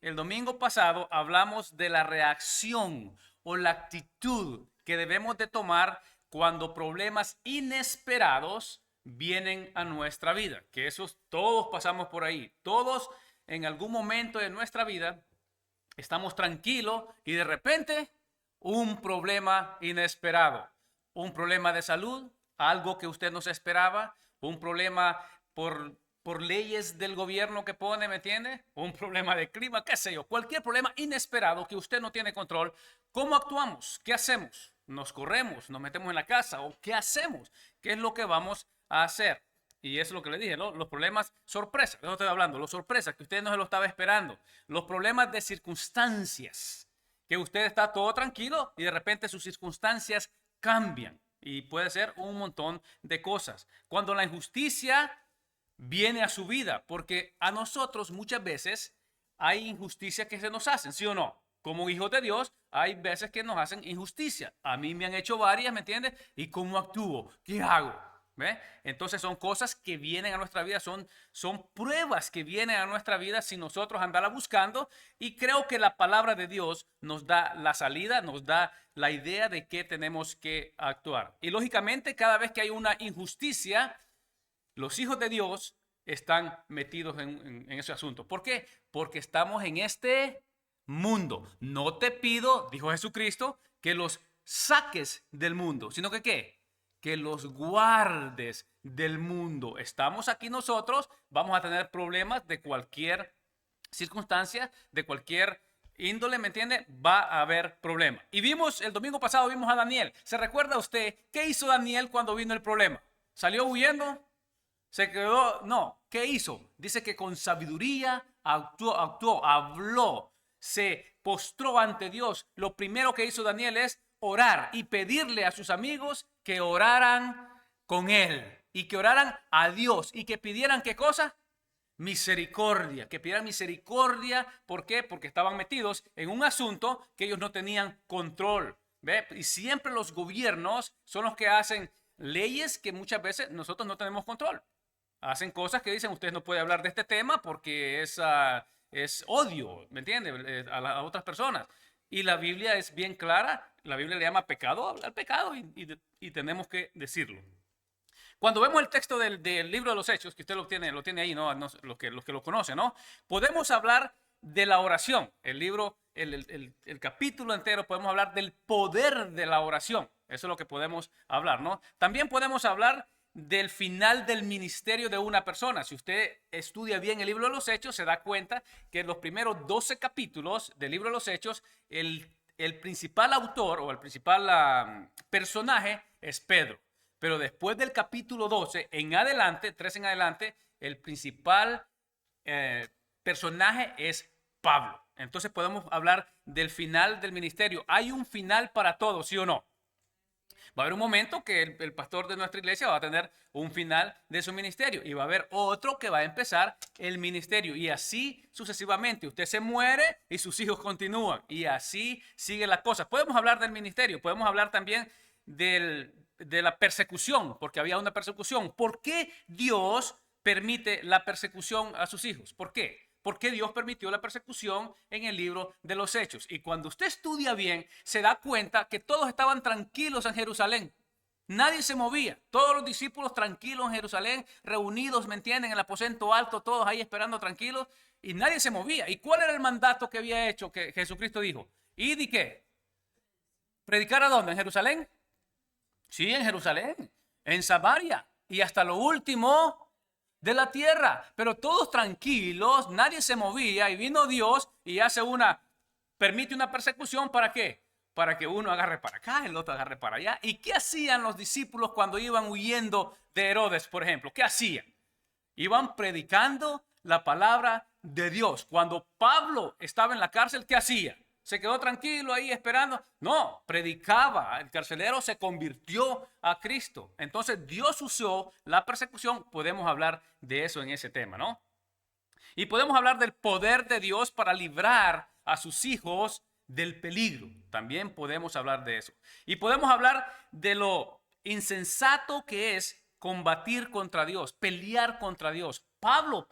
El domingo pasado hablamos de la reacción o la actitud que debemos de tomar cuando problemas inesperados vienen a nuestra vida. Que esos todos pasamos por ahí. Todos en algún momento de nuestra vida estamos tranquilos y de repente un problema inesperado. Un problema de salud, algo que usted no se esperaba, un problema por leyes del gobierno que pone, ¿me entiende? Un problema de clima, qué sé yo, cualquier problema inesperado que usted no tiene control. ¿Cómo actuamos? ¿Qué hacemos? ¿Nos corremos? ¿Nos metemos en la casa? ¿O qué hacemos? ¿Qué es lo que vamos a hacer? Y eso es lo que le dije, ¿no? Los problemas sorpresas, de eso estoy hablando, los sorpresas que usted no se lo estaba esperando, los problemas de circunstancias, que usted está todo tranquilo y de repente sus circunstancias cambian. Y puede ser un montón de cosas. Cuando la injusticia viene a su vida, porque a nosotros muchas veces hay injusticias que se nos hacen, ¿sí o no? Como hijos de Dios, hay veces que nos hacen injusticia. A mí me han hecho varias, ¿me entiendes? ¿Y cómo actúo? ¿Qué hago? ¿Ve? Entonces son cosas que vienen a nuestra vida, son pruebas que vienen a nuestra vida sin nosotros andarla buscando, y creo que la palabra de Dios nos da la salida, nos da la idea de qué tenemos que actuar. Y lógicamente cada vez que hay una injusticia, los hijos de Dios están metidos en ese asunto. ¿Por qué? Porque estamos en este mundo. No te pido, dijo Jesucristo, que los saques del mundo, sino que ¿qué? Que los guardes del mundo. Estamos aquí nosotros, vamos a tener problemas de cualquier circunstancia, de cualquier índole, ¿me entiende? Va a haber problema. Y vimos, el domingo pasado vimos a Daniel. ¿Se recuerda usted qué hizo Daniel cuando vino el problema? ¿Salió huyendo? ¿Se quedó? No. ¿Qué hizo? Dice que con sabiduría actuó, habló, se postró ante Dios. Lo primero que hizo Daniel es orar y pedirle a sus amigos que oraran con él y que oraran a Dios y que pidieran ¿qué cosa? Misericordia, que pidieran misericordia. ¿Por qué? Porque estaban metidos en un asunto que ellos no tenían control. ¿Ve? Y siempre los gobiernos son los que hacen leyes que muchas veces nosotros no tenemos control. Hacen cosas que dicen usted no puede hablar de este tema porque es odio, ¿me entiende? A otras personas. Y la Biblia es bien clara, la Biblia le llama pecado al pecado y tenemos que decirlo. Cuando vemos el texto del libro de los Hechos, que usted lo tiene ahí, ¿no? Los que lo conocen, ¿no? Podemos hablar de la oración. El libro, el capítulo entero, podemos hablar del poder de la oración. Eso es lo que podemos hablar, ¿no? También podemos hablar del final del ministerio de una persona. Si usted estudia bien el libro de los Hechos, se da cuenta que en los primeros 12 capítulos del libro de los Hechos, el principal autor o el principal personaje es Pedro. Pero después del capítulo 12 en adelante, 3 en adelante, el principal personaje es Pablo. Entonces podemos hablar del final del ministerio. Hay un final para todo, ¿sí o no? Va a haber un momento que el pastor de nuestra iglesia va a tener un final de su ministerio y va a haber otro que va a empezar el ministerio y así sucesivamente. Usted se muere y sus hijos continúan y así sigue la cosa. Podemos hablar del ministerio, podemos hablar también de la persecución, porque había una persecución. ¿Por qué Dios permite la persecución a sus hijos? ¿Por qué? ¿Por qué Dios permitió la persecución en el libro de los Hechos? Y cuando usted estudia bien, se da cuenta que todos estaban tranquilos en Jerusalén. Nadie se movía. Todos los discípulos tranquilos en Jerusalén, reunidos, ¿me entienden? En el aposento alto, todos ahí esperando tranquilos. Y nadie se movía. ¿Y cuál era el mandato que había hecho que Jesucristo dijo? ¿Y de qué? ¿Predicar a dónde? ¿En Jerusalén? Sí, en Jerusalén, en Samaria y hasta lo último de la tierra. Pero todos tranquilos, nadie se movía y vino Dios y permite una persecución. ¿Para qué? Para que uno agarre para acá, el otro agarre para allá. ¿Y qué hacían los discípulos cuando iban huyendo de Herodes, por ejemplo? ¿Qué hacían? Iban predicando la palabra de Dios. Cuando Pablo estaba en la cárcel, ¿qué hacía? ¿Se quedó tranquilo ahí esperando? No, predicaba. El carcelero se convirtió a Cristo. Entonces Dios usó la persecución. Podemos hablar de eso en ese tema, ¿no? Y podemos hablar del poder de Dios para librar a sus hijos del peligro. También podemos hablar de eso. Y podemos hablar de lo insensato que es combatir contra Dios, pelear contra Dios. Pablo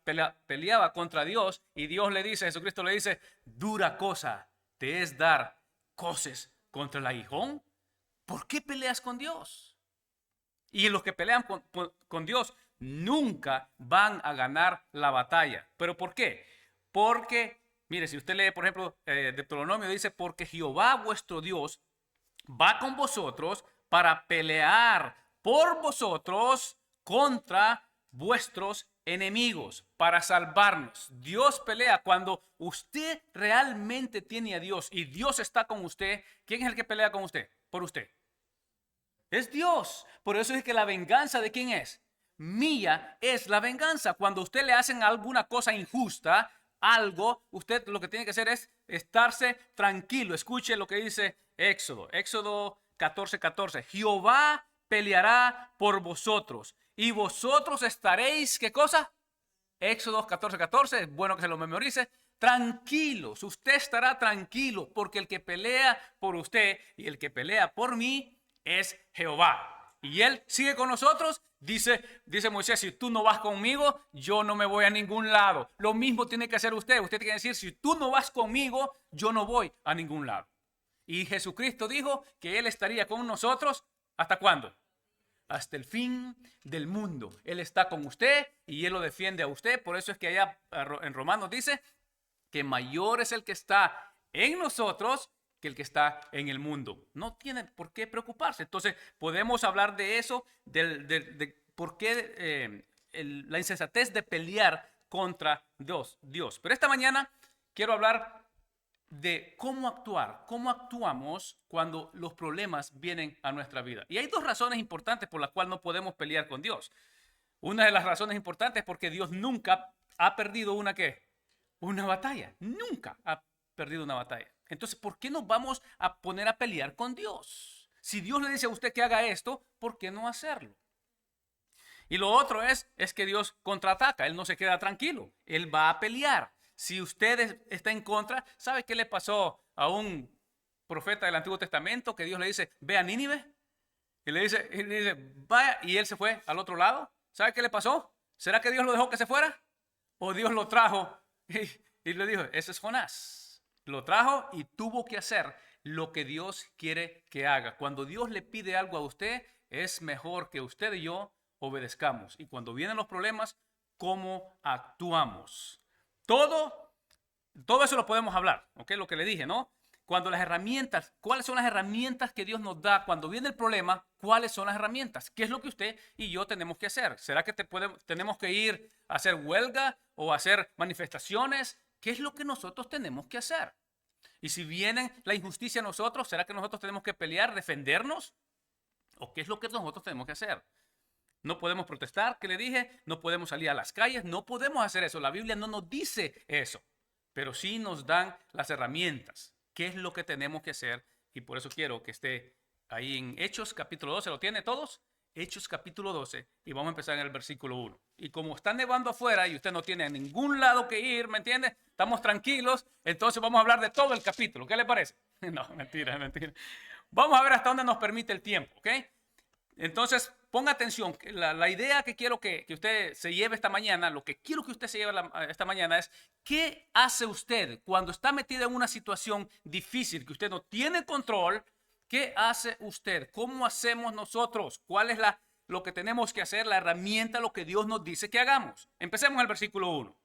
peleaba contra Dios y Dios le dice, Jesucristo le dice, dura cosa te es dar coces contra el aguijón. ¿Por qué peleas con Dios? Y los que pelean con Dios nunca van a ganar la batalla. ¿Pero por qué? Porque, mire, si usted lee, por ejemplo, Deuteronomio dice, porque Jehová vuestro Dios va con vosotros para pelear por vosotros contra vuestros enemigos, para salvarnos. Dios pelea. Cuando usted realmente tiene a Dios y Dios está con usted, ¿quién es el que pelea con usted? Por usted. Es Dios. Por eso es que la venganza, ¿de quién es? Mía es la venganza. Cuando usted le hacen alguna cosa injusta, algo, usted lo que tiene que hacer es estarse tranquilo. Escuche lo que dice Éxodo 14:14. Jehová peleará por vosotros y vosotros estaréis, ¿qué cosa? Éxodo 14:14, es bueno que se lo memorice. Tranquilos, usted estará tranquilo porque el que pelea por usted y el que pelea por mí es Jehová. Y él sigue con nosotros. Dice Moisés, si tú no vas conmigo, yo no me voy a ningún lado. Lo mismo tiene que hacer usted. Usted tiene que decir, si tú no vas conmigo, yo no voy a ningún lado. Y Jesucristo dijo que él estaría con nosotros. ¿Hasta cuándo? Hasta el fin del mundo. Él está con usted y él lo defiende a usted. Por eso es que allá en Romanos dice que mayor es el que está en nosotros que el que está en el mundo. No tiene por qué preocuparse. Entonces podemos hablar de eso, de por qué la insensatez de pelear contra Dios. Pero esta mañana quiero hablar de cómo actuar, cómo actuamos cuando los problemas vienen a nuestra vida. Y hay dos razones importantes por las cuales no podemos pelear con Dios. Una de las razones importantes es porque Dios nunca ha perdido una batalla. Nunca ha perdido una batalla. Entonces, ¿por qué nos vamos a poner a pelear con Dios? Si Dios le dice a usted que haga esto, ¿por qué no hacerlo? Y lo otro es que Dios contraataca. Él no se queda tranquilo. Él va a pelear. Si usted está en contra, ¿sabe qué le pasó a un profeta del Antiguo Testamento que Dios le dice, ve a Nínive? Y le dice, vaya, y él se fue al otro lado. ¿Sabe qué le pasó? ¿Será que Dios lo dejó que se fuera? ¿O Dios lo trajo y le dijo, ese es Jonás? Lo trajo y tuvo que hacer lo que Dios quiere que haga. Cuando Dios le pide algo a usted, es mejor que usted y yo obedezcamos. Y cuando vienen los problemas, ¿cómo actuamos? Todo eso lo podemos hablar, ¿ok? Lo que le dije, ¿no? Cuando las herramientas, ¿cuáles son las herramientas que Dios nos da? Cuando viene el problema, ¿cuáles son las herramientas? ¿Qué es lo que usted y yo tenemos que hacer? ¿Será que tenemos que ir a hacer huelga o a hacer manifestaciones? ¿Qué es lo que nosotros tenemos que hacer? Y si viene la injusticia a nosotros, ¿será que nosotros tenemos que pelear, defendernos? ¿O qué es lo que nosotros tenemos que hacer? No podemos protestar, que le dije, no podemos salir a las calles, no podemos hacer eso. La Biblia no nos dice eso, pero sí nos dan las herramientas. ¿Qué es lo que tenemos que hacer? Y por eso quiero que esté ahí en Hechos capítulo 12. ¿Lo tiene todos? Hechos capítulo 12 y vamos a empezar en el versículo 1. Y como está nevando afuera y usted no tiene a ningún lado que ir, ¿me entiende? Estamos tranquilos, entonces vamos a hablar de todo el capítulo. ¿Qué le parece? No, mentira. Vamos a ver hasta dónde nos permite el tiempo, ¿ok? Entonces, ponga atención. La idea que quiero que usted se lleve esta mañana, lo que quiero que usted se lleve esta mañana es, ¿qué hace usted cuando está metido en una situación difícil, que usted no tiene control? ¿Qué hace usted? ¿Cómo hacemos nosotros? ¿Cuál es lo que tenemos que hacer, la herramienta, lo que Dios nos dice que hagamos? Empecemos el versículo 1.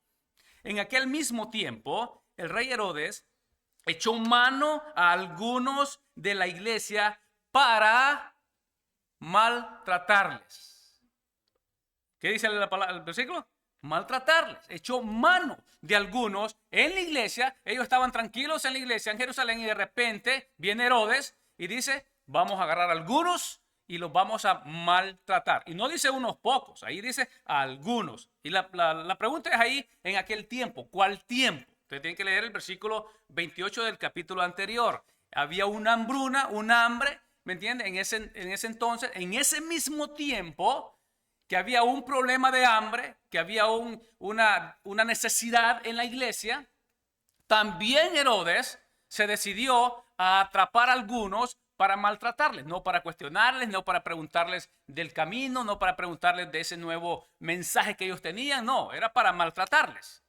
En aquel mismo tiempo, el rey Herodes echó mano a algunos de la iglesia para maltratarles. ¿Qué dice el versículo? Maltratarles. Echó mano de algunos en la iglesia. Ellos estaban tranquilos en la iglesia en Jerusalén y de repente viene Herodes y dice, vamos a agarrar a algunos y los vamos a maltratar. Y no dice unos pocos, ahí dice algunos. Y la pregunta es ahí, en aquel tiempo, ¿cuál tiempo? Usted tiene que leer el versículo 28 del capítulo anterior. Había una hambruna, un hambre, ¿me entiende? En ese entonces, en ese mismo tiempo, que había un problema de hambre, que había una necesidad en la iglesia, también Herodes se decidió a atrapar a algunos para maltratarles, no para cuestionarles, no para preguntarles del camino, no para preguntarles de ese nuevo mensaje que ellos tenían, no, era para maltratarles.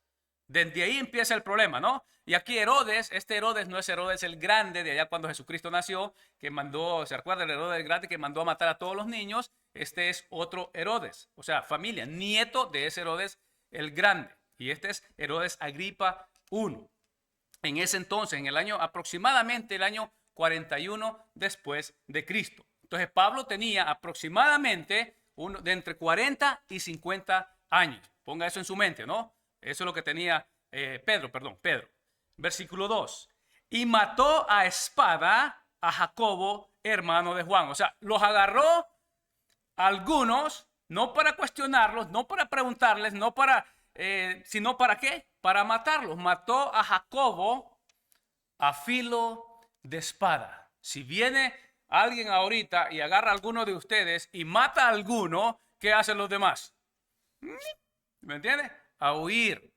Desde ahí empieza el problema, ¿no? Y aquí Herodes, este Herodes no es Herodes el Grande de allá cuando Jesucristo nació, que mandó, ¿se acuerda? El Herodes el Grande que mandó a matar a todos los niños. Este es otro Herodes, o sea, familia, nieto de ese Herodes el Grande. Y este es Herodes Agripa I. En ese entonces, en el año aproximadamente el año 41 después de Cristo. Entonces Pablo tenía aproximadamente de entre 40 y 50 años. Ponga eso en su mente, ¿no? Eso es lo que tenía Pedro. Versículo 2. Y mató a espada a Jacobo, hermano de Juan. O sea, los agarró algunos, no para cuestionarlos, no para preguntarles, no para, sino para qué, para matarlos. Mató a Jacobo a filo de espada. Si viene alguien ahorita y agarra a alguno de ustedes y mata a alguno, ¿qué hacen los demás? ¿Me entiende? A huir.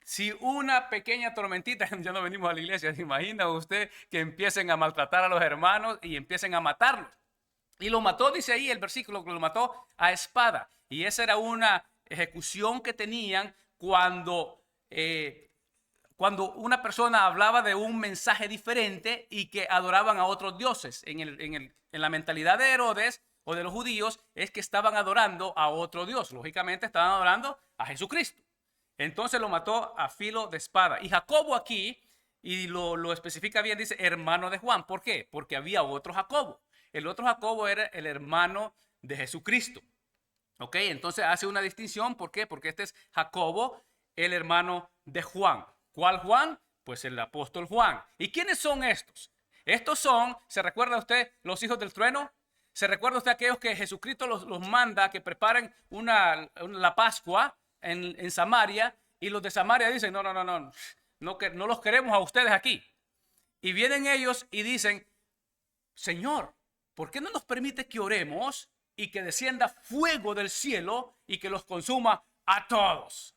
Si una pequeña tormentita, ya no venimos a la iglesia, ¿se imagina usted que empiecen a maltratar a los hermanos y empiecen a matarlos? Y lo mató, dice ahí el versículo, que lo mató a espada. Y esa era una ejecución que tenían cuando una persona hablaba de un mensaje diferente y que adoraban a otros dioses. En la mentalidad de Herodes o de los judíos es que estaban adorando a otro dios. Lógicamente estaban adorando a Jesucristo. Entonces lo mató a filo de espada. Y Jacobo aquí, y lo especifica bien, dice hermano de Juan. ¿Por qué? Porque había otro Jacobo. El otro Jacobo era el hermano de Jesucristo. ¿Ok? Entonces hace una distinción. ¿Por qué? Porque este es Jacobo, el hermano de Juan. ¿Cuál Juan? Pues el apóstol Juan. ¿Y quiénes son estos? Estos son, ¿se recuerda usted los hijos del trueno? ¿Se recuerda usted aquellos que Jesucristo los manda que preparen la Pascua en Samaria? Y los de Samaria dicen, no los queremos a ustedes aquí. Y vienen ellos y dicen, Señor, ¿por qué no nos permite que oremos y que descienda fuego del cielo y que los consuma a todos?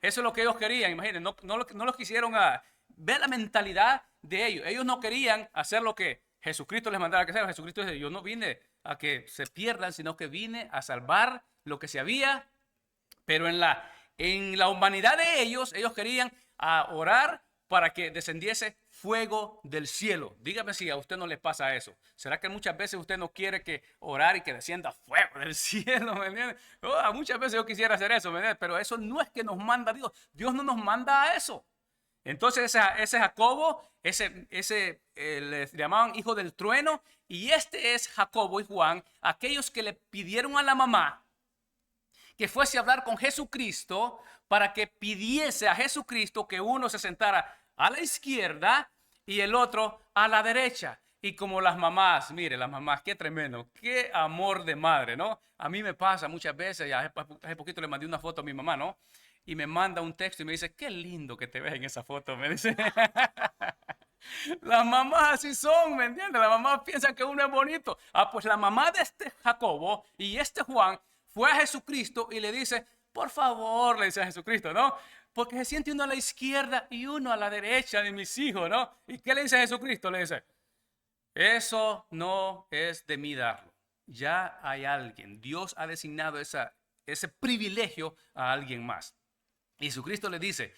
Eso es lo que ellos querían, imaginen, no los quisieron ver la mentalidad de ellos. Ellos no querían hacer lo que Jesucristo les mandaba que hacer. Jesucristo dice, yo no vine a que se pierdan, sino que vine a salvar lo que se había. Pero en la humanidad de ellos querían orar para que descendiese fuego del cielo. Dígame si a usted no le pasa eso. ¿Será que muchas veces usted no quiere que orar y que descienda fuego del cielo? ¿Me entiende? Muchas veces yo quisiera hacer eso, ¿me entiende? Pero eso no es que nos manda Dios. Dios no nos manda a eso. Entonces ese Jacobo, les llamaban hijo del trueno, y este es Jacobo y Juan, aquellos que le pidieron a la mamá que fuese a hablar con Jesucristo para que pidiese a Jesucristo que uno se sentara a la izquierda y el otro a la derecha. Y como las mamás, mire, las mamás, qué tremendo, qué amor de madre, ¿no? A mí me pasa muchas veces, hace poquito le mandé una foto a mi mamá, ¿no? Y me manda un texto y me dice, qué lindo que te ves en esa foto, me dice. Las mamás así son, ¿me entiendes? Las mamás piensan que uno es bonito. Pues la mamá de este Jacobo y este Juan fue a Jesucristo y le dice, por favor, le dice a Jesucristo, ¿no? Porque se siente uno a la izquierda y uno a la derecha de mis hijos, ¿no? ¿Y qué le dice Jesucristo? Le dice, eso no es de mí darlo. Ya hay alguien. Dios ha designado ese privilegio a alguien más. Y Jesucristo le dice,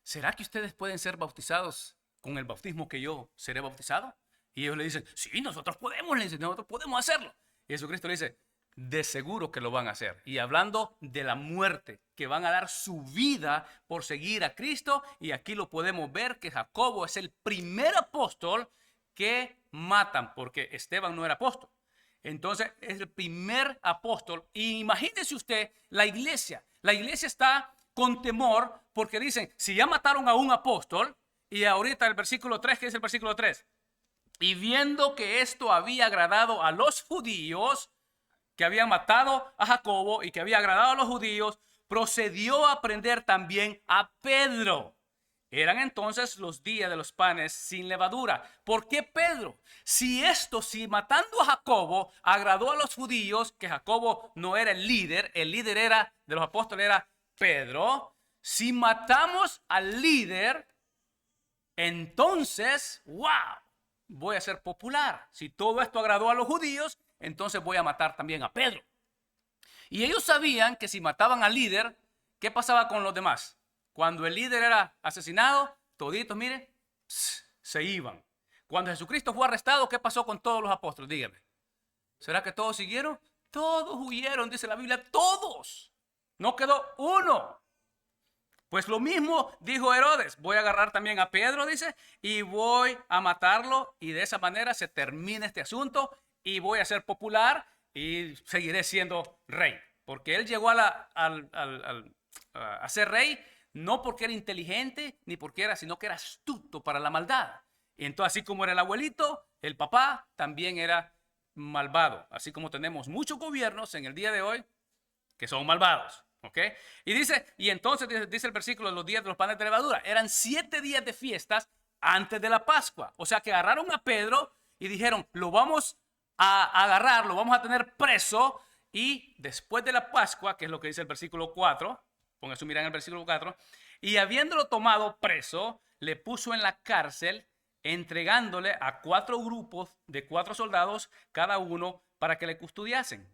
¿será que ustedes pueden ser bautizados con el bautismo que yo seré bautizado? Y ellos le dicen, sí, nosotros podemos, le dicen, nosotros podemos hacerlo. Y Jesucristo le dice, de seguro que lo van a hacer. Y hablando de la muerte, que van a dar su vida por seguir a Cristo. Y aquí lo podemos ver que Jacobo es el primer apóstol que matan, porque Esteban no era apóstol. Entonces es el primer apóstol. Y imagínese usted la iglesia. La iglesia está con temor porque dicen, si ya mataron a un apóstol, y ahorita el versículo 3, ¿qué es el versículo 3? Y viendo que esto había agradado a los judíos, que habían matado a Jacobo y que había agradado a los judíos, procedió a prender también a Pedro. Eran entonces los días de los panes sin levadura. ¿Por qué Pedro? Si matando a Jacobo agradó a los judíos, que Jacobo no era el líder era de los apóstoles era Pedro. Si matamos al líder, entonces, wow, voy a ser popular. Si todo esto agradó a los judíos, entonces voy a matar también a Pedro. Y ellos sabían que si mataban al líder, ¿qué pasaba con los demás? Cuando el líder era asesinado, toditos, mire, se iban. Cuando Jesucristo fue arrestado, ¿qué pasó con todos los apóstoles? Dígame. ¿Será que todos siguieron? Todos huyeron, dice la Biblia, todos. No quedó uno. Pues lo mismo dijo Herodes, voy a agarrar también a Pedro, dice, y voy a matarlo, y de esa manera se termina este asunto, y voy a ser popular, y seguiré siendo rey. Porque él llegó a ser rey, no porque era inteligente, ni porque era, sino que era astuto para la maldad. Y entonces, así como era el abuelito, el papá también era malvado. Así como tenemos muchos gobiernos en el día de hoy que son malvados. ¿Ok? Y dice, y entonces dice el versículo de los días de los panes de levadura. Eran 7 días de fiestas antes de la Pascua. O sea que agarraron a Pedro y dijeron, lo vamos a agarrar, lo vamos a tener preso. Y después de la Pascua, que es lo que dice el versículo 4, ponga su mirada en el versículo 4, y habiéndolo tomado preso, le puso en la cárcel, entregándole a 4 grupos de 4 soldados cada uno para que le custodiasen.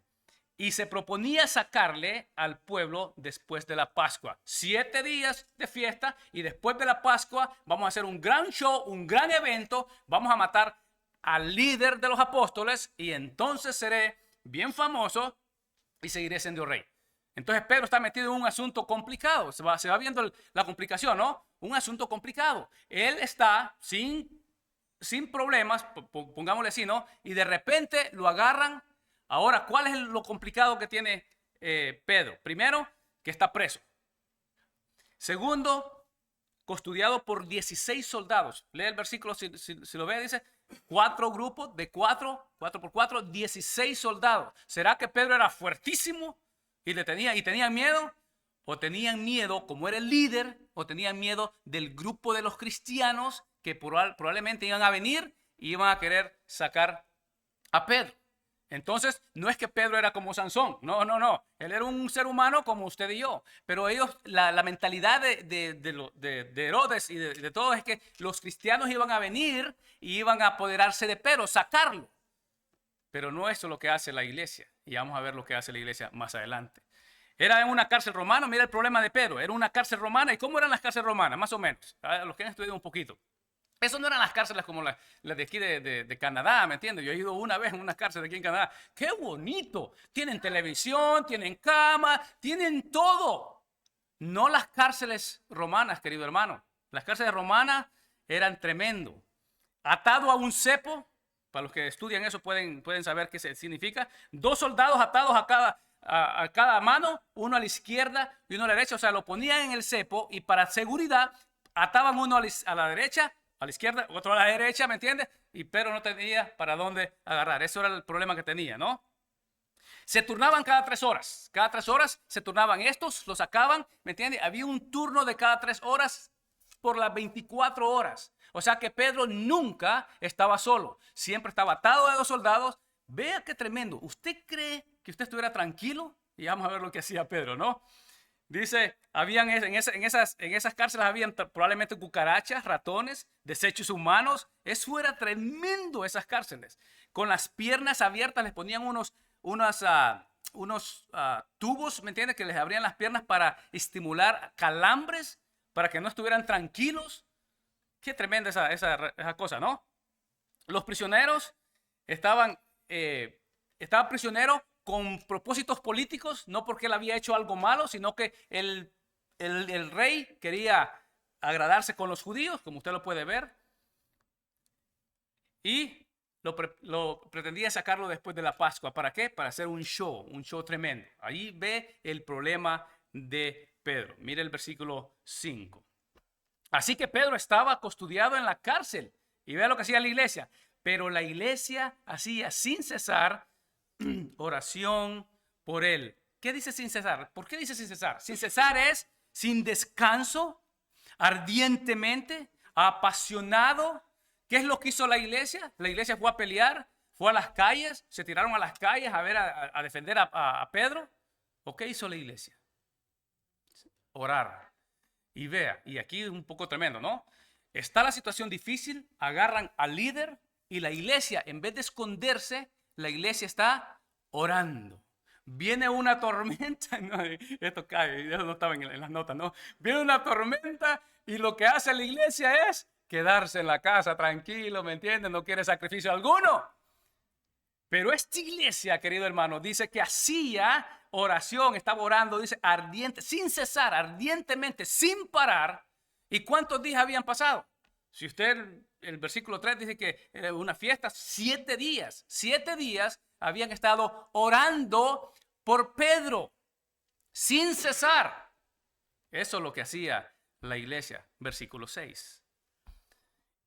Y se proponía sacarle al pueblo después de la Pascua. 7 días de fiesta y después de la Pascua vamos a hacer un gran show, un gran evento. Vamos a matar al líder de los apóstoles y entonces seré bien famoso y seguiré siendo rey. Entonces Pedro está metido en un asunto complicado. Se va viendo la complicación, ¿no? Un asunto complicado. Él está sin problemas, pongámosle así, ¿no? Y de repente lo agarran. Ahora, ¿cuál es lo complicado que tiene Pedro? Primero, que está preso. Segundo, custodiado por 16 soldados. Lee el versículo, si lo ve, dice, 4 grupos de 4 por 4, 16 soldados. ¿Será que Pedro era fuertísimo y tenían miedo? ¿O tenían miedo, como era el líder, o tenían miedo del grupo de los cristianos que probablemente iban a venir y iban a querer sacar a Pedro? Entonces, no es que Pedro era como Sansón, no. Él era un ser humano como usted y yo. Pero ellos, la mentalidad de Herodes y de todos es que los cristianos iban a venir y iban a apoderarse de Pedro, sacarlo. Pero no eso es lo que hace la iglesia. Y vamos a ver lo que hace la iglesia más adelante. Era en una cárcel romana, mira el problema de Pedro. Era una cárcel romana. ¿Y cómo eran las cárceles romanas? Más o menos. A los que han estudiado un poquito. Eso no eran las cárceles como las de aquí de Canadá, ¿me entiendes? Yo he ido una vez en una cárcel aquí en Canadá. ¡Qué bonito! Tienen televisión, tienen cama, tienen todo. No las cárceles romanas, querido hermano. Las cárceles romanas eran tremendo. Atado a un cepo, para los que estudian eso pueden saber qué significa. 2 soldados atados a cada mano, uno a la izquierda y uno a la derecha. O sea, lo ponían en el cepo y para seguridad ataban uno a la derecha, a la izquierda, otro a la derecha, ¿me entiendes? Y Pedro no tenía para dónde agarrar. Eso era el problema que tenía, ¿no? Se turnaban cada 3 horas. Cada 3 horas se turnaban estos, los sacaban, ¿me entiendes? Había un turno de cada 3 horas por las 24 horas. O sea que Pedro nunca estaba solo. Siempre estaba atado a 2 soldados. Vea qué tremendo. ¿Usted cree que usted estuviera tranquilo? Y vamos a ver lo que hacía Pedro, ¿no? Dice, habían en esas cárceles habían probablemente cucarachas, ratones, desechos humanos. Eso era tremendo, esas cárceles. Con las piernas abiertas les ponían unos tubos, ¿me entiendes? Que les abrían las piernas para estimular calambres, para que no estuvieran tranquilos. Qué tremenda esa cosa, ¿no? Los prisioneros estaban prisioneros con propósitos políticos, no porque él había hecho algo malo, sino que el rey quería agradarse con los judíos, como usted lo puede ver, y lo pretendía sacarlo después de la Pascua. ¿Para qué? Para hacer un show tremendo. Ahí ve el problema de Pedro. Mire el versículo 5. Así que Pedro estaba custodiado en la cárcel, y vea lo que hacía la iglesia. Pero la iglesia hacía sin cesar oración por él. ¿Qué dice sin cesar? ¿Por qué dice sin cesar? Sin cesar es sin descanso, ardientemente, apasionado. ¿Qué es lo que hizo la iglesia? La iglesia fue a pelear, fue a las calles, se tiraron a las calles a defender a Pedro. ¿O qué hizo la iglesia? Orar. Y vea, y aquí un poco tremendo, ¿no? Está la situación difícil, agarran al líder, Y la iglesia, en vez de esconderse, la iglesia está orando. Viene una tormenta, no, esto cae, eso no estaba en las notas, ¿no? Viene una tormenta y lo que hace la iglesia es quedarse en la casa tranquilo, ¿me entienden? No quiere sacrificio alguno. Pero esta iglesia, querido hermano, dice que hacía oración, estaba orando, dice ardiente, sin cesar, ardientemente, sin parar. ¿Y cuántos días habían pasado? Si usted, el versículo 3 dice que era una fiesta, 7 días. 7 días habían estado orando por Pedro, sin cesar. Eso es lo que hacía la iglesia. Versículo 6.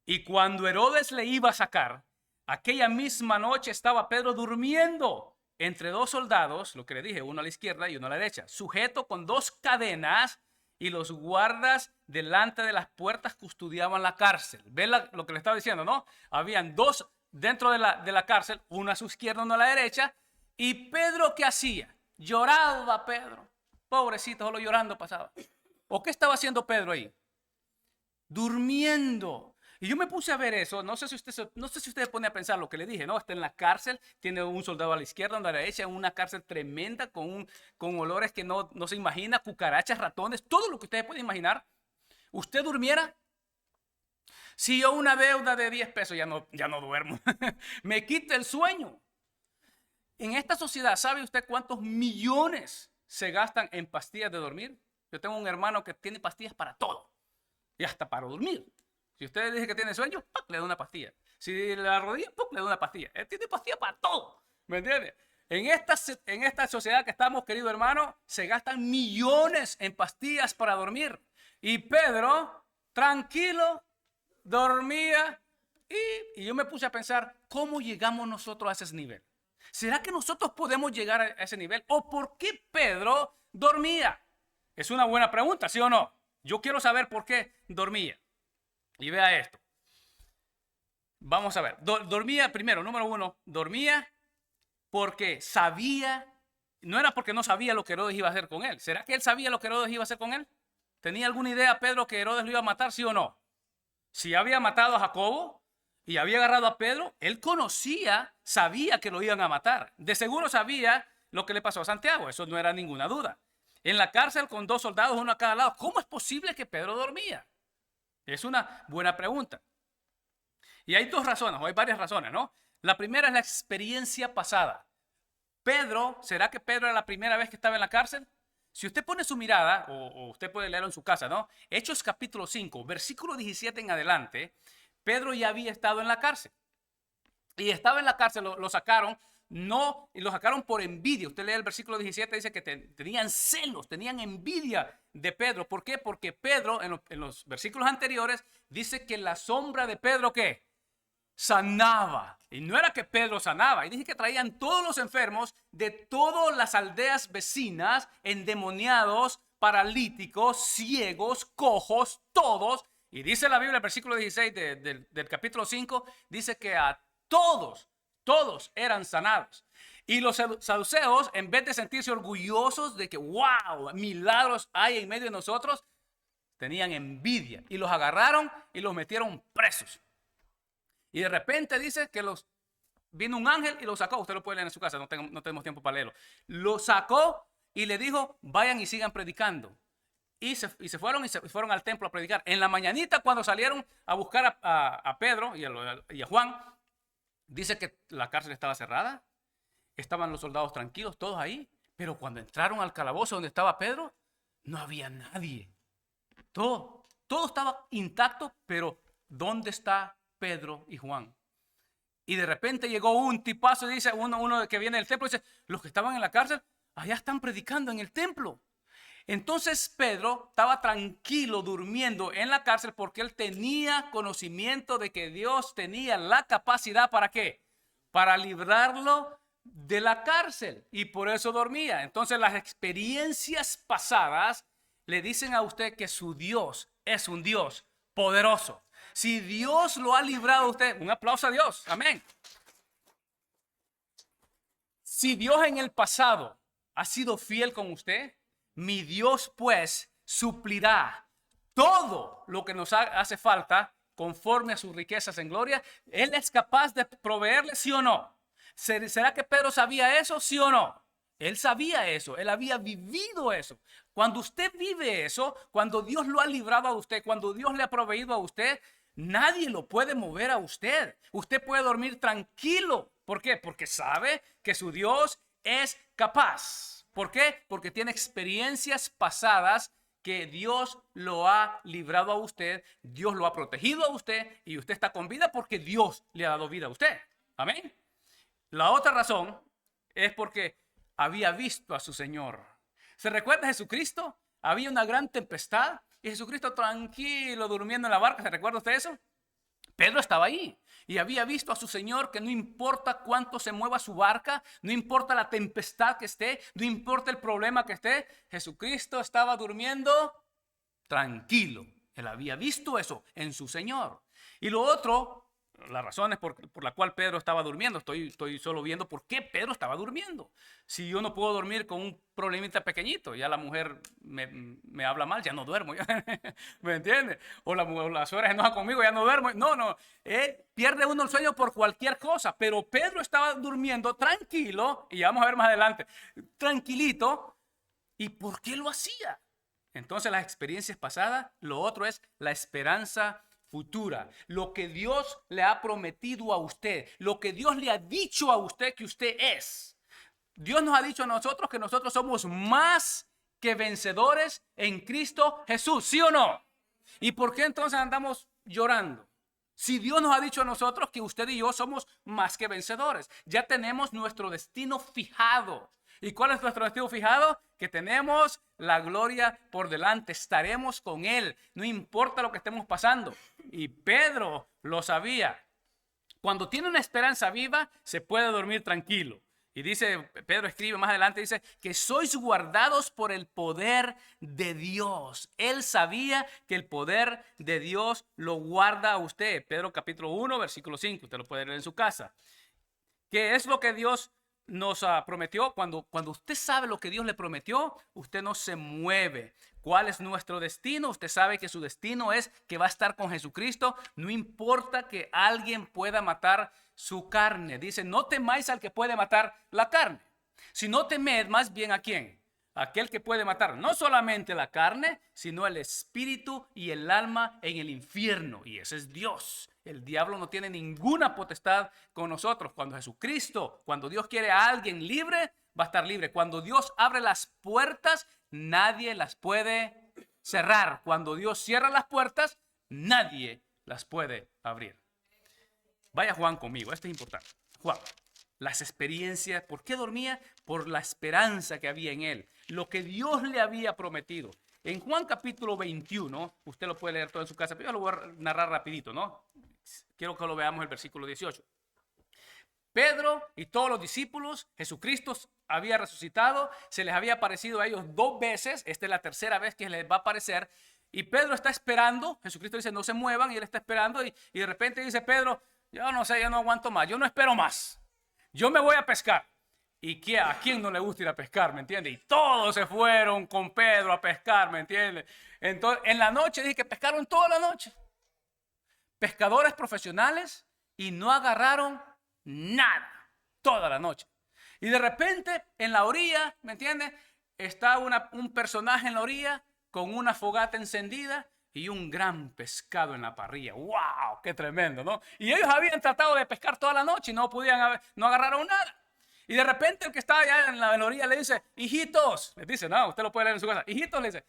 Y cuando Herodes le iba a sacar, aquella misma noche estaba Pedro durmiendo entre 2 soldados, lo que le dije, uno a la izquierda y uno a la derecha, sujeto con 2 cadenas, y los guardas delante de las puertas custodiaban la cárcel. ¿Ven lo que le estaba diciendo, no? Habían 2 dentro de la cárcel, uno a su izquierda, uno a la derecha. ¿Y Pedro qué hacía? Lloraba Pedro. Pobrecito, solo llorando pasaba. ¿O qué estaba haciendo Pedro ahí? Durmiendo. Y yo me puse a ver eso, no sé si usted se pone a pensar lo que le dije, ¿no? Está en la cárcel, tiene un soldado a la izquierda, a la derecha, en una cárcel tremenda con olores que no se imagina, cucarachas, ratones, todo lo que usted puede imaginar. ¿Usted durmiera? Si yo una deuda de 10 pesos ya no duermo, me quita el sueño. En esta sociedad, ¿sabe usted cuántos millones se gastan en pastillas de dormir? Yo tengo un hermano que tiene pastillas para todo y hasta para dormir. Si usted le dice que tiene sueño, ¡pac!, le da una pastilla. Si la rodilla, ¡pac!, le da una pastilla. Él tiene pastillas para todo. ¿Me entiende? En esta sociedad que estamos, querido hermano, se gastan millones en pastillas para dormir. Y Pedro, tranquilo, dormía. Y yo me puse a pensar, ¿cómo llegamos nosotros a ese nivel? ¿Será que nosotros podemos llegar a ese nivel? ¿O por qué Pedro dormía? Es una buena pregunta, ¿sí o no? Yo quiero saber por qué dormía. Y vea esto. Vamos a ver. Dormía primero, número 1. Dormía porque sabía. No era porque no sabía lo que Herodes iba a hacer con él. ¿Será que él sabía lo que Herodes iba a hacer con él? ¿Tenía alguna idea Pedro que Herodes lo iba a matar, sí o no? Si había matado a Jacobo y había agarrado a Pedro, él sabía que lo iban a matar. De seguro sabía lo que le pasó a Santiago. Eso no era ninguna duda. En la cárcel con 2 soldados, uno a cada lado. ¿Cómo es posible que Pedro dormía? Es una buena pregunta. Y hay 2 razones, o hay varias razones, ¿no? La primera es la experiencia pasada. ¿Será que Pedro era la primera vez que estaba en la cárcel? Si usted pone su mirada, o usted puede leerlo en su casa, ¿no? Hechos capítulo 5, versículo 17 en adelante, Pedro ya había estado en la cárcel. Y estaba en la cárcel, lo sacaron, y lo sacaron por envidia. Usted lee el versículo 17, dice que tenían celos, tenían envidia de Pedro. ¿Por qué? Porque Pedro, en los versículos anteriores, dice que la sombra de Pedro, ¿qué? Sanaba. Y no era que Pedro sanaba. Y dice que traían todos los enfermos de todas las aldeas vecinas, endemoniados, paralíticos, ciegos, cojos, todos. Y dice la Biblia, el versículo 16 del capítulo 5, dice que a todos eran sanados. Y los saduceos, en vez de sentirse orgullosos de que, wow, milagros hay en medio de nosotros, tenían envidia y los agarraron y los metieron presos. Y de repente dice que vino un ángel y los sacó. Usted lo puede leer en su casa, no tenemos tiempo para leerlo. Lo sacó y le dijo, vayan y sigan predicando. Y se fueron al templo a predicar. En la mañanita, cuando salieron a buscar a Pedro y a Juan, dice que la cárcel estaba cerrada. Estaban los soldados tranquilos, todos ahí. Pero cuando entraron al calabozo donde estaba Pedro, no había nadie. Todo estaba intacto, pero ¿dónde está Pedro y Juan? Y de repente llegó un tipazo y dice, uno que viene del templo, dice, los que estaban en la cárcel, allá están predicando en el templo. Entonces Pedro estaba tranquilo durmiendo en la cárcel porque él tenía conocimiento de que Dios tenía la capacidad ¿para qué? Para librarlo de la cárcel, y por eso dormía. Entonces las experiencias pasadas le dicen a usted que su Dios es un Dios poderoso. Si Dios lo ha librado a usted, un aplauso a Dios, amén. Si Dios en el pasado ha sido fiel con usted, mi Dios pues suplirá todo lo que nos hace falta conforme a sus riquezas en gloria, Él es capaz de proveerle, ¿sí o no? ¿Será que Pedro sabía eso, sí o no? Él sabía eso, él había vivido eso. Cuando usted vive eso, cuando Dios lo ha librado a usted, cuando Dios le ha proveído a usted, nadie lo puede mover a usted. Usted puede dormir tranquilo. ¿Por qué? Porque sabe que su Dios es capaz. ¿Por qué? Porque tiene experiencias pasadas que Dios lo ha librado a usted, Dios lo ha protegido a usted y usted está con vida porque Dios le ha dado vida a usted. Amén. La otra razón es porque había visto a su Señor. ¿Se recuerda Jesucristo? Había una gran tempestad y Jesucristo tranquilo durmiendo en la barca. ¿Se recuerda usted eso? Pedro estaba ahí y había visto a su Señor, que no importa cuánto se mueva su barca, no importa la tempestad que esté, no importa el problema que esté, Jesucristo estaba durmiendo tranquilo. Él había visto eso en su Señor. Y lo otro, las razones por la cual Pedro estaba durmiendo, estoy solo viendo por qué Pedro estaba durmiendo. Si yo no puedo dormir con un problemita pequeñito, ya la mujer me habla mal, ya no duermo. ¿Me entiende? O la suegra se enoja conmigo, ya no duermo. No, pierde uno el sueño por cualquier cosa. Pero Pedro estaba durmiendo tranquilo, y vamos a ver más adelante, tranquilito. ¿Y por qué lo hacía? Entonces las experiencias pasadas, lo otro es la esperanza futura, lo que Dios le ha prometido a usted, lo que Dios le ha dicho a usted que usted es. Dios nos ha dicho a nosotros que nosotros somos más que vencedores en Cristo Jesús, ¿sí o no? ¿Y por qué entonces andamos llorando? Si Dios nos ha dicho a nosotros que usted y yo somos más que vencedores, ya tenemos nuestro destino fijado. ¿Y cuál es nuestro destino fijado? Que tenemos la gloria por delante, estaremos con Él, no importa lo que estemos pasando. Y Pedro lo sabía. Cuando tiene una esperanza viva, se puede dormir tranquilo. Y dice, Pedro escribe más adelante, dice que sois guardados por el poder de Dios. Él sabía que el poder de Dios lo guarda a usted. Pedro capítulo 1, versículo 5, usted lo puede leer en su casa. ¿Qué es lo que Dios nos prometió? Cuando usted sabe lo que Dios le prometió, usted no se mueve. ¿Cuál es nuestro destino? Usted sabe que su destino es que va a estar con Jesucristo. No importa que alguien pueda matar su carne. Dice, no temáis al que puede matar la carne, sino temed más bien a quién. Aquel que puede matar no solamente la carne, sino el espíritu y el alma en el infierno. Y ese es Dios. El diablo no tiene ninguna potestad con nosotros. Cuando Dios quiere a alguien libre, va a estar libre. Cuando Dios abre las puertas, nadie las puede cerrar. Cuando Dios cierra las puertas, nadie las puede abrir. Vaya Juan conmigo, esto es importante. Juan, las experiencias, ¿por qué dormía? Por la esperanza que había en él, lo que Dios le había prometido. En Juan capítulo 21, usted lo puede leer todo en su casa, pero yo lo voy a narrar rapidito, ¿no? Quiero que lo veamos el versículo 18. Pedro y todos los discípulos, Jesucristo había resucitado, se les había aparecido a ellos 2 veces, esta es la tercera vez que les va a aparecer, y Pedro está esperando, Jesucristo dice no se muevan, y él está esperando, y de repente dice Pedro, yo no sé, yo no aguanto más, yo no espero más, yo me voy a pescar. ¿Y a quién no le gusta ir a pescar, me entiende? Y todos se fueron con Pedro a pescar, ¿me entiende? Entonces, en la noche dije que pescaron toda la noche. Pescadores profesionales y no agarraron nada toda la noche. Y de repente en la orilla, ¿me entiende? Está un personaje en la orilla con una fogata encendida y un gran pescado en la parrilla. ¡Wow! ¡Qué tremendo!, ¿no? Y ellos habían tratado de pescar toda la noche y no agarraron nada. Y de repente el que estaba allá en la orilla le dice, hijitos, les dice, no, usted lo puede leer en su casa, hijitos, le dice,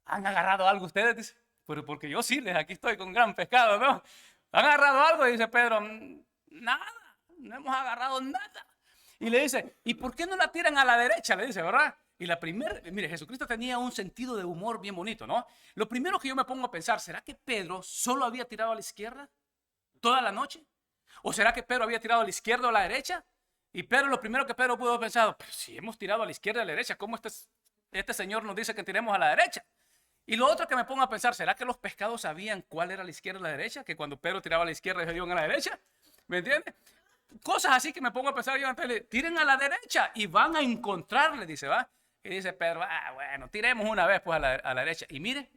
¿han agarrado algo ustedes? Dice, pero porque yo sí, aquí estoy con gran pescado, ¿no? ¿Han agarrado algo? Y dice Pedro, nada, no hemos agarrado nada. Y le dice, ¿y por qué no la tiran a la derecha? Le dice, ¿verdad? Y mire, Jesucristo tenía un sentido de humor bien bonito, ¿no? Lo primero que yo me pongo a pensar, ¿será que Pedro solo había tirado a la izquierda toda la noche? ¿O será que Pedro había tirado a la izquierda o a la derecha? Y Pedro, lo primero que Pedro pudo haber pensado, pero si hemos tirado a la izquierda y a la derecha, ¿cómo este señor nos dice que tiremos a la derecha? Y lo otro que me pongo a pensar, ¿será que los pescados sabían cuál era la izquierda y la derecha? Que cuando Pedro tiraba a la izquierda, ellos iban a la derecha. ¿Me entiendes? Cosas así que me pongo a pensar yo antes, tiren a la derecha y van a encontrarle, dice, ¿va? Y dice Pedro, bueno, tiremos una vez pues a la derecha. Y mire,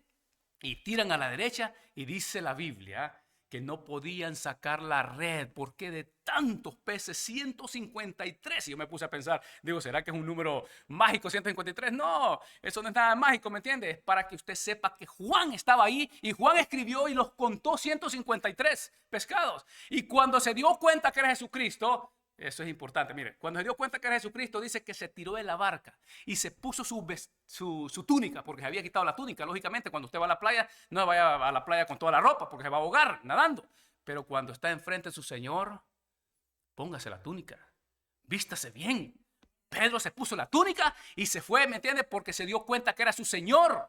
y tiran a la derecha y dice la Biblia que no podían sacar la red. ¿Por qué de tantos peces? 153. Y yo me puse a pensar, digo, ¿será que es un número mágico 153? No, eso no es nada mágico, ¿me entiende? Es para que usted sepa que Juan estaba ahí y Juan escribió y los contó 153 pescados. Y cuando se dio cuenta que era Jesucristo, eso es importante, mire, cuando se dio cuenta que era Jesucristo, dice que se tiró de la barca y se puso su túnica, porque se había quitado la túnica. Lógicamente, cuando usted va a la playa, no vaya a la playa con toda la ropa, porque se va a ahogar nadando. Pero cuando está enfrente de su Señor, póngase la túnica, vístase bien. Pedro se puso la túnica y se fue, ¿me entiende? Porque se dio cuenta que era su Señor.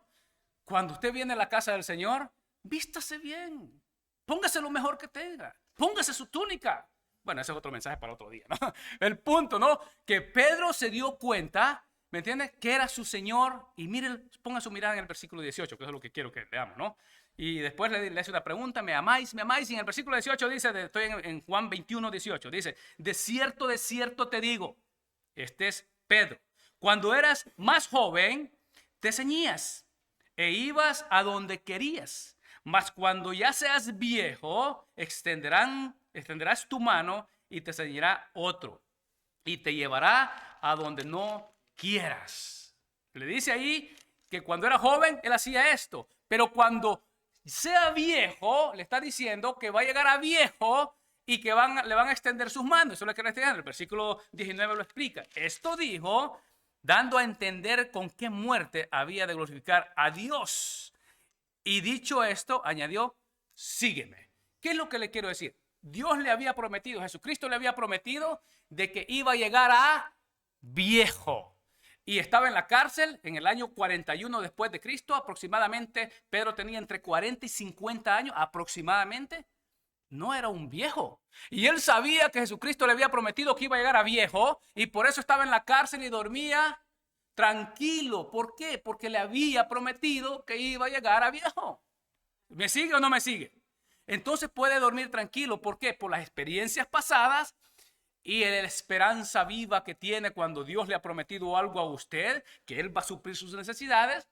Cuando usted viene a la casa del Señor, vístase bien, póngase lo mejor que tenga, póngase su túnica. Bueno, ese es otro mensaje para otro día, ¿no? El punto, ¿no? Que Pedro se dio cuenta, ¿me entiendes? Que era su Señor. Y miren, pongan su mirada en el versículo 18, que es lo que quiero que leamos, ¿no? Y después le hace una pregunta, ¿me amáis? ¿Me amáis? Y en el versículo 18 dice, estoy en Juan 21, 18, dice, de cierto te digo, este es Pedro, cuando eras más joven, te ceñías e ibas a donde querías. Mas cuando ya seas viejo, extenderás tu mano y te ceñirá otro y te llevará a donde no quieras. Le dice ahí que cuando era joven él hacía esto, pero cuando sea viejo, le está diciendo que va a llegar a viejo y que le van a extender sus manos. Eso es lo que le está diciendo. El versículo 19 lo explica. Esto dijo, dando a entender con qué muerte había de glorificar a Dios. Y dicho esto, añadió, sígueme. ¿Qué es lo que le quiero decir? Dios le había prometido, Jesucristo le había prometido de que iba a llegar a viejo. Y estaba en la cárcel en el año 41 después de Cristo, aproximadamente. Pedro tenía entre 40 y 50 años, aproximadamente. No era un viejo. Y él sabía que Jesucristo le había prometido que iba a llegar a viejo, y por eso estaba en la cárcel y dormía tranquilo. ¿Por qué? Porque le había prometido que iba a llegar a viejo. ¿Me sigue o no me sigue? Entonces puede dormir tranquilo. ¿Por qué? Por las experiencias pasadas y la esperanza viva que tiene cuando Dios le ha prometido algo a usted, que Él va a suplir sus necesidades,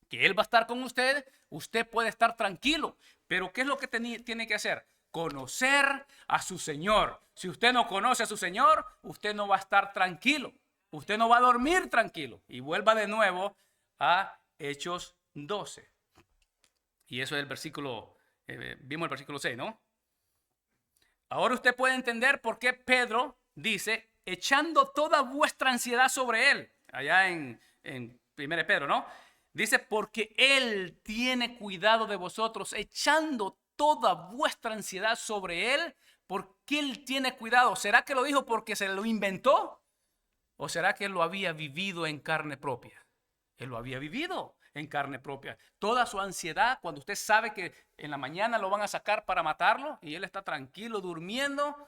que Él va a estar con usted. Usted puede estar tranquilo. Pero ¿qué es lo que tiene que hacer? Conocer a su Señor. Si usted no conoce a su Señor, usted no va a estar tranquilo. Usted no va a dormir tranquilo. Y vuelva de nuevo a Hechos 12. Y eso es el versículo, vimos el versículo 6, ¿no? Ahora usted puede entender por qué Pedro dice, echando toda vuestra ansiedad sobre él. Allá en 1 Pedro, ¿no? Dice, porque Él tiene cuidado de vosotros, echando toda vuestra ansiedad sobre Él, porque Él tiene cuidado. ¿Será que lo dijo porque se lo inventó? ¿O será que Él lo había vivido en carne propia? Él lo había vivido en carne propia. Toda su ansiedad, cuando usted sabe que en la mañana lo van a sacar para matarlo y Él está tranquilo durmiendo,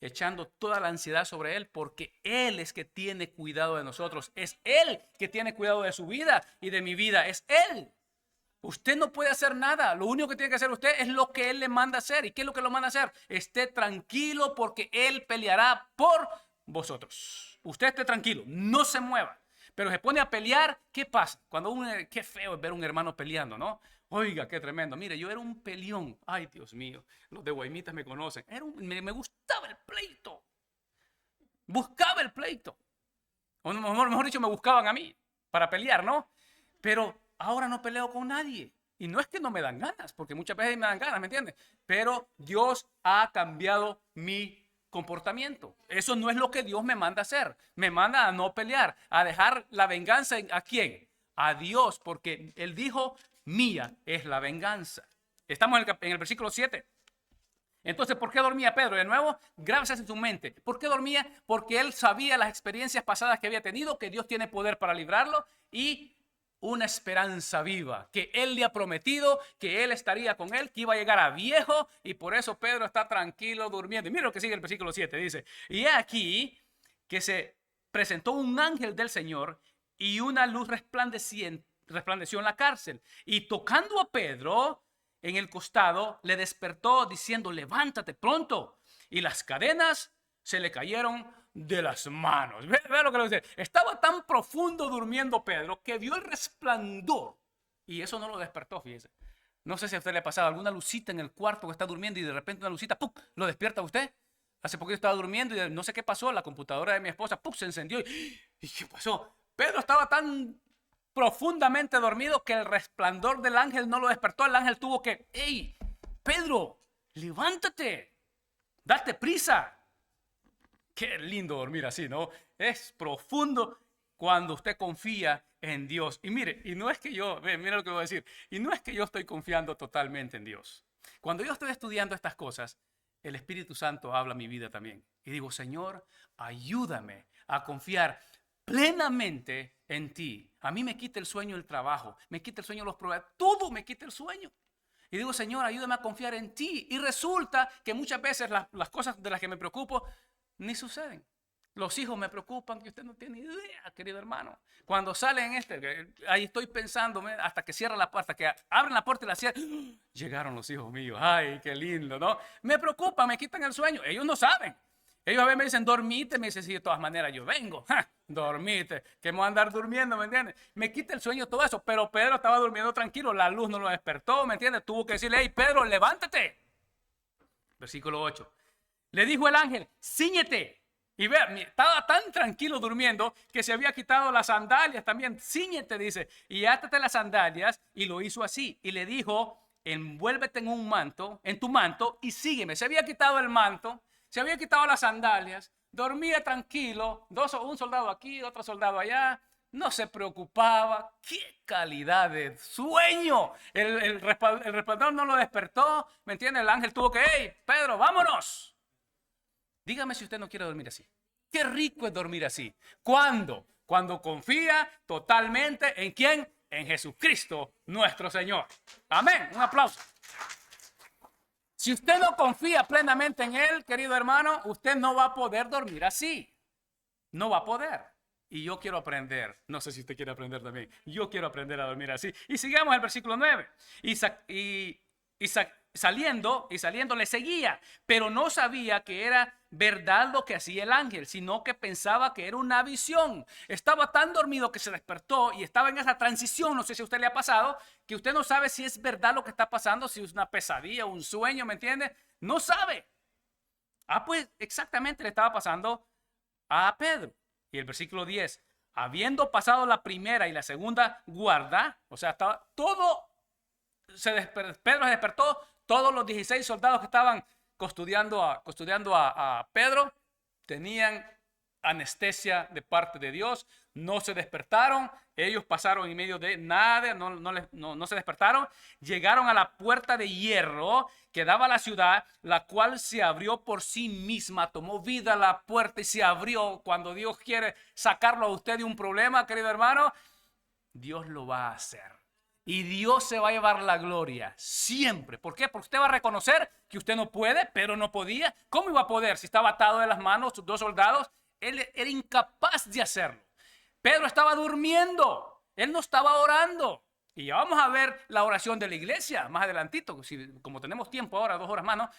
echando toda la ansiedad sobre Él, porque Él es que tiene cuidado de nosotros. Es Él que tiene cuidado de su vida y de mi vida. Es Él. Usted no puede hacer nada. Lo único que tiene que hacer usted es lo que Él le manda hacer. ¿Y qué es lo que lo manda hacer? Esté tranquilo porque Él peleará por vosotros. Usted esté tranquilo, no se mueva. Pero se pone a pelear, ¿qué pasa? Qué feo es ver a un hermano peleando, ¿no? Oiga, qué tremendo. Mire, yo era un peleón. Ay, Dios mío. Los de Guaymitas me conocen. Me gustaba el pleito. Buscaba el pleito. O mejor dicho, me buscaban a mí para pelear, ¿no? Pero ahora no peleo con nadie. Y no es que no me dan ganas, porque muchas veces me dan ganas, ¿me entiendes? Pero Dios ha cambiado mi comportamiento. Eso no es lo que Dios me manda a hacer. Me manda a no pelear, a dejar la venganza. ¿A quién? A Dios, porque Él dijo, mía es la venganza. Estamos en el versículo 7. Entonces, ¿por qué dormía Pedro? De nuevo, grábese en su mente. ¿Por qué dormía? Porque él sabía las experiencias pasadas que había tenido, que Dios tiene poder para librarlo y una esperanza viva, que Él le ha prometido, que Él estaría con él, que iba a llegar a viejo, y por eso Pedro está tranquilo durmiendo. Y mira lo que sigue el versículo 7, dice, y aquí que se presentó un ángel del Señor y una luz resplandeció en la cárcel, y tocando a Pedro en el costado, le despertó diciendo, levántate pronto, y las cadenas se le cayeron de las manos. Ve lo que le dice. Estaba tan profundo durmiendo Pedro que vio el resplandor y eso no lo despertó, fíjese. No sé si a usted le ha pasado alguna lucita en el cuarto que está durmiendo y de repente una lucita, ¡pum!, lo despierta a usted. Hace poco yo estaba durmiendo y no sé qué pasó, la computadora de mi esposa, ¡pum!, se encendió. ¿Y qué pasó? Pedro estaba tan profundamente dormido que el resplandor del ángel no lo despertó. El ángel tuvo que, ¡hey, Pedro, levántate! ¡Date prisa! Qué lindo dormir así, ¿no? Es profundo cuando usted confía en Dios. Y mire, y no es que yo, mira lo que voy a decir, y no es que yo estoy confiando totalmente en Dios. Cuando yo estoy estudiando estas cosas, el Espíritu Santo habla a mi vida también. Y digo, Señor, ayúdame a confiar plenamente en ti. A mí me quita el sueño el trabajo, me quita el sueño los problemas, todo me quita el sueño. Y digo, Señor, ayúdame a confiar en ti. Y resulta que muchas veces las cosas de las que me preocupo ni suceden. Los hijos me preocupan, que usted no tiene idea, querido hermano. Cuando salen ahí estoy pensando, hasta que cierran la puerta, que abren la puerta y la cierran. ¡Oh! Llegaron los hijos míos. Ay, qué lindo, ¿no? Me preocupa, me quitan el sueño. Ellos no saben. Ellos a veces me dicen, dormite. Me dicen, sí, de todas maneras yo vengo. ¡Ja! Dormite, que me voy a andar durmiendo, ¿me entiendes? Me quita el sueño todo eso, pero Pedro estaba durmiendo tranquilo. La luz no lo despertó, ¿me entiendes? Tuvo que decirle, hey, Pedro, levántate. Versículo 8. Le dijo el ángel, cíñete. Y vea, estaba tan tranquilo durmiendo que se había quitado las sandalias también. Cíñete, dice, y átate las sandalias. Y lo hizo así. Y le dijo, envuélvete en un manto, en tu manto, y sígueme. Se había quitado el manto, se había quitado las sandalias, dormía tranquilo. Un soldado aquí, otro soldado allá. No se preocupaba. ¡Qué calidad de sueño! El resplandor no lo despertó. ¿Me entiende? El ángel tuvo que, hey, Pedro, vámonos. Dígame si usted no quiere dormir así. Qué rico es dormir así. ¿Cuándo? Cuando confía totalmente ¿en quién? En Jesucristo, nuestro Señor. Amén. Un aplauso. Si usted no confía plenamente en Él, querido hermano, usted no va a poder dormir así. No va a poder. Y yo quiero aprender. No sé si usted quiere aprender también. Yo quiero aprender a dormir así. Y sigamos el versículo 9. Saliendo le seguía, pero no sabía que era verdad lo que hacía el ángel, sino que pensaba que era una visión. Estaba tan dormido que se despertó y estaba en esa transición. No sé si a usted le ha pasado, que usted no sabe si es verdad lo que está pasando, si es una pesadilla, un sueño, ¿me entiende? No sabe. Pues exactamente le estaba pasando a Pedro. Y el versículo 10, habiendo pasado la primera y la segunda guarda, o sea, estaba todo, Pedro se despertó, todos los 16 soldados que estaban custodiando a Pedro tenían anestesia de parte de Dios, no se despertaron, ellos pasaron en medio de nada, no se despertaron, llegaron a la puerta de hierro que daba a la ciudad, la cual se abrió por sí misma, tomó vida la puerta y se abrió. Cuando Dios quiere sacarlo a usted de un problema, querido hermano, Dios lo va a hacer. Y Dios se va a llevar la gloria siempre. ¿Por qué? Porque usted va a reconocer que usted no puede, pero no podía. ¿Cómo iba a poder si estaba atado de las manos sus dos soldados? Él era incapaz de hacerlo. Pedro estaba durmiendo. Él no estaba orando. Y ya vamos a ver la oración de la iglesia más adelantito. Como tenemos tiempo ahora, 2 horas más, ¿no?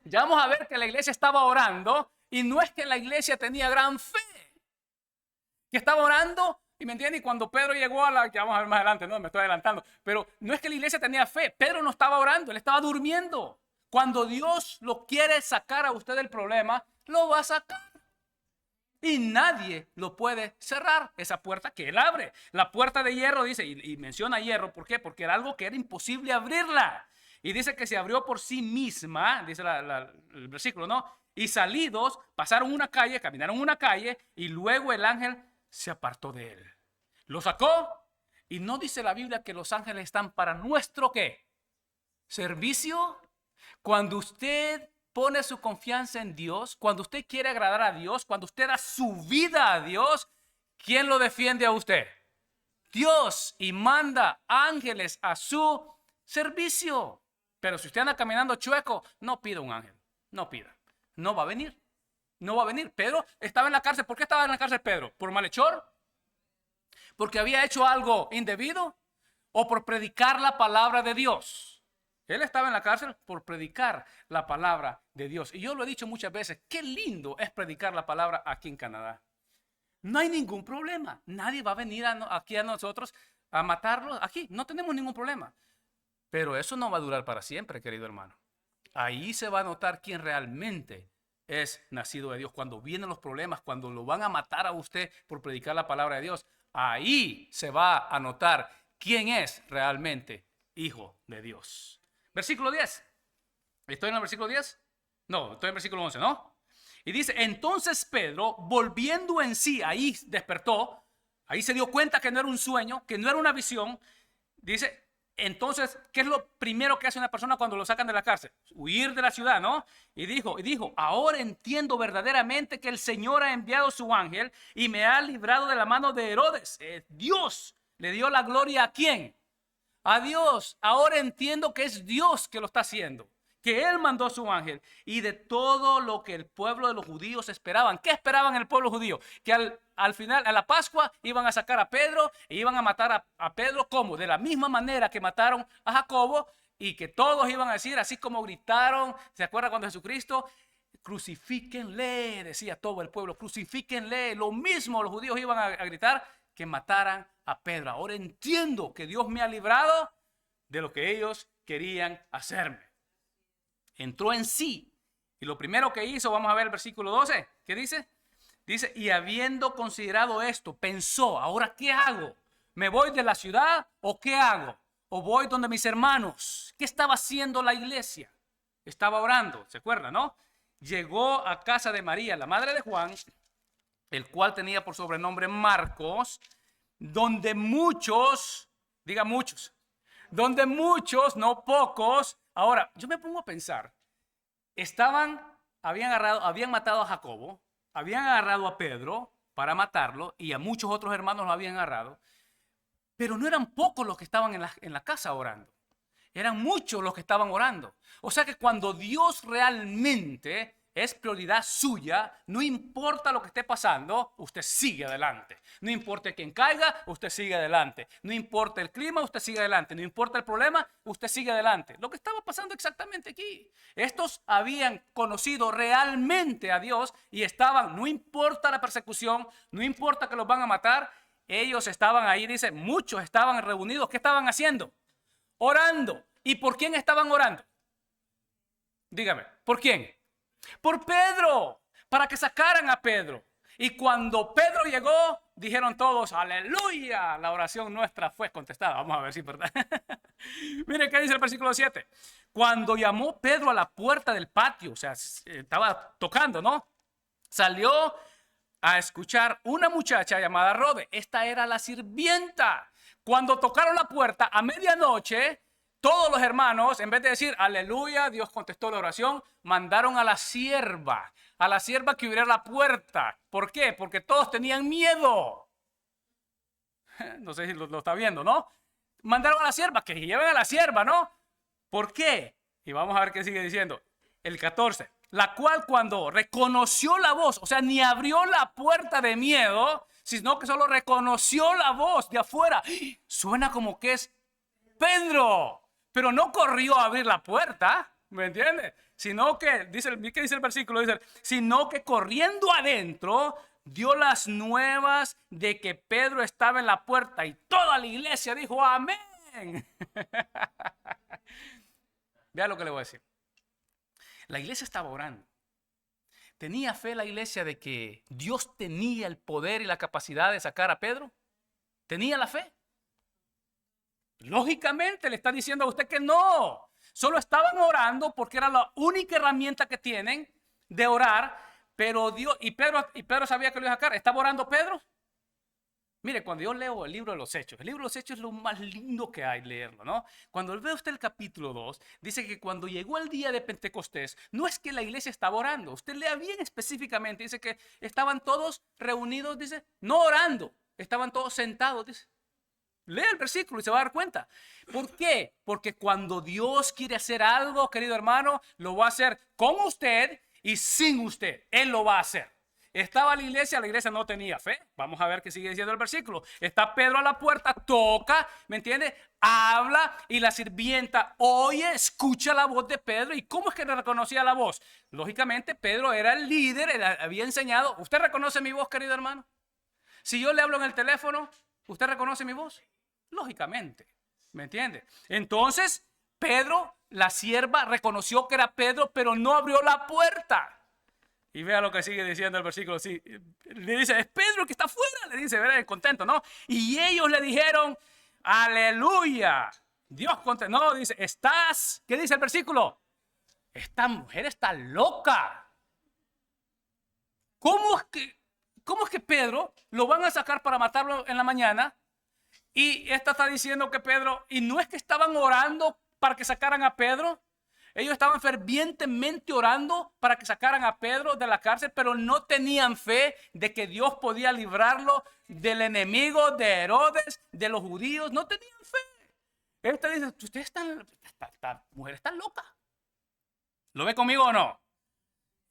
Ya vamos a ver que la iglesia estaba orando. Y no es que la iglesia tenía gran fe. Que estaba orando. Y me entiende, y cuando Pedro llegó que vamos a ver más adelante, no, me estoy adelantando, pero no es que la iglesia tenía fe, Pedro no estaba orando, él estaba durmiendo. Cuando Dios lo quiere sacar a usted del problema, lo va a sacar. Y nadie lo puede cerrar, esa puerta que él abre. La puerta de hierro dice, y menciona hierro, ¿por qué? Porque era algo que era imposible abrirla. Y dice que se abrió por sí misma, dice el versículo, ¿no? Y salidos, pasaron una calle, caminaron una calle, y luego el ángel se apartó de él. Lo sacó y no dice la Biblia que los ángeles están para nuestro ¿qué? Servicio. Cuando usted pone su confianza en Dios, cuando usted quiere agradar a Dios, cuando usted da su vida a Dios, ¿quién lo defiende a usted? Dios, y manda ángeles a su servicio. Pero si usted anda caminando chueco, no pida un ángel, no pida, no va a venir. No va a venir. Pedro estaba en la cárcel. ¿Por qué estaba en la cárcel Pedro? ¿Por malhechor? ¿Porque había hecho algo indebido? ¿O por predicar la palabra de Dios? Él estaba en la cárcel por predicar la palabra de Dios. Y yo lo he dicho muchas veces, qué lindo es predicar la palabra aquí en Canadá. No hay ningún problema. Nadie va a venir aquí a nosotros a matarlo, aquí no tenemos ningún problema. Pero eso no va a durar para siempre, querido hermano. Ahí se va a notar quién realmente es nacido de Dios. Cuando vienen los problemas, cuando lo van a matar a usted por predicar la palabra de Dios, ahí se va a notar quién es realmente hijo de Dios. Versículo 10. ¿Estoy en el versículo 10? No, estoy en el versículo 11, ¿no? Y dice, entonces Pedro, volviendo en sí, ahí despertó, ahí se dio cuenta que no era un sueño, que no era una visión. Dice, entonces, ¿qué es lo primero que hace una persona cuando lo sacan de la cárcel? Huir de la ciudad, ¿no? Y dijo, ahora entiendo verdaderamente que el Señor ha enviado su ángel y me ha librado de la mano de Herodes. Dios le dio la gloria ¿a quién? A Dios. Ahora entiendo que es Dios que lo está haciendo, que Él mandó su ángel, y de todo lo que el pueblo de los judíos esperaban. ¿Qué esperaban el pueblo judío? Que al final, a la Pascua, iban a sacar a Pedro e iban a matar a Pedro. ¿Cómo? De la misma manera que mataron a Jacobo, y que todos iban a decir, así como gritaron, ¿se acuerda cuando Jesucristo? Crucifíquenle, decía todo el pueblo, crucifíquenle. Lo mismo los judíos iban a gritar, que mataran a Pedro. Ahora entiendo que Dios me ha librado de lo que ellos querían hacerme. Entró en sí. Y lo primero que hizo, vamos a ver el versículo 12. ¿Qué dice? Dice, y habiendo considerado esto, pensó, ¿ahora qué hago? ¿Me voy de la ciudad o qué hago? ¿O voy donde mis hermanos? ¿Qué estaba haciendo la iglesia? Estaba orando, ¿se acuerda, no? Llegó a casa de María, la madre de Juan, el cual tenía por sobrenombre Marcos, donde muchos, diga muchos, donde muchos, no pocos. Ahora, yo me pongo a pensar, habían matado a Jacobo, habían agarrado a Pedro para matarlo y a muchos otros hermanos lo habían agarrado, pero no eran pocos los que estaban en la casa orando. Eran muchos los que estaban orando. O sea que cuando Dios realmente es prioridad suya, no importa lo que esté pasando, usted sigue adelante. No importa quién caiga, usted sigue adelante. No importa el clima, usted sigue adelante. No importa el problema, usted sigue adelante. Lo que estaba pasando exactamente aquí. Estos habían conocido realmente a Dios y estaban, no importa la persecución, no importa que los van a matar, ellos estaban ahí, dice, muchos estaban reunidos. ¿Qué estaban haciendo? Orando. ¿Y por quién estaban orando? Dígame, ¿por quién? Por Pedro, para que sacaran a Pedro. Y cuando Pedro llegó, dijeron todos, aleluya, la oración nuestra fue contestada. Vamos a ver si es verdad. Miren qué dice el versículo 7. Cuando llamó Pedro a la puerta del patio, o sea, estaba tocando, ¿no? Salió a escuchar una muchacha llamada Rode. Esta era la sirvienta. Cuando tocaron la puerta a medianoche, todos los hermanos, en vez de decir aleluya, Dios contestó la oración, mandaron a la sierva que abriera la puerta. ¿Por qué? Porque todos tenían miedo. No sé si lo está viendo, ¿no? Mandaron a la sierva, que lleven a la sierva, ¿no? ¿Por qué? Y vamos a ver qué sigue diciendo. El 14. La cual cuando reconoció la voz, o sea, ni abrió la puerta de miedo, sino que solo reconoció la voz de afuera. Suena como que es Pedro, pero no corrió a abrir la puerta, ¿me entiende? Sino que, ¿qué dice el versículo? Dice, sino que corriendo adentro, dio las nuevas de que Pedro estaba en la puerta y toda la iglesia dijo amén. Vea lo que le voy a decir. La iglesia estaba orando. ¿Tenía fe la iglesia de que Dios tenía el poder y la capacidad de sacar a Pedro? ¿Tenía la fe? Lógicamente le está diciendo a usted que no. Solo estaban orando porque era la única herramienta que tienen de orar. Pero Dios, y Pedro sabía que lo iba a sacar. ¿Estaba orando Pedro? Mire, cuando yo leo el libro de los Hechos, el libro de los Hechos es lo más lindo que hay leerlo, ¿no? Cuando ve usted el capítulo 2, dice que cuando llegó el día de Pentecostés, no es que la iglesia estaba orando. Usted lea bien específicamente, dice que estaban todos reunidos, dice, no orando, estaban todos sentados, dice. Lea el versículo y se va a dar cuenta. ¿Por qué? Porque cuando Dios quiere hacer algo, querido hermano, lo va a hacer con usted y sin usted. Él lo va a hacer. Estaba la iglesia no tenía fe. Vamos a ver qué sigue diciendo el versículo. Está Pedro a la puerta, toca, ¿me entiende? Habla y la sirvienta oye, escucha la voz de Pedro. ¿Y cómo es que le reconocía la voz? Lógicamente, Pedro era el líder, él había enseñado. ¿Usted reconoce mi voz, querido hermano? Si yo le hablo en el teléfono, ¿usted reconoce mi voz? lógicamente. ¿Me entiende? Entonces, Pedro, la sierva, reconoció que era Pedro, pero no abrió la puerta. Y vea lo que sigue diciendo el versículo. Sí, le dice, es Pedro que está afuera. Le dice, verá, contento, ¿no? Y ellos le dijeron, aleluya. Dios contento. No, dice, estás, ¿qué dice el versículo? Esta mujer está loca. ¿Cómo es que Pedro lo van a sacar para matarlo en la mañana? Y esta está diciendo que Pedro, y no es que estaban orando para que sacaran a Pedro. Ellos estaban fervientemente orando para que sacaran a Pedro de la cárcel, pero no tenían fe de que Dios podía librarlo del enemigo de Herodes, de los judíos. No tenían fe. Esta dice, ustedes esta mujer está loca. ¿Lo ve conmigo o no?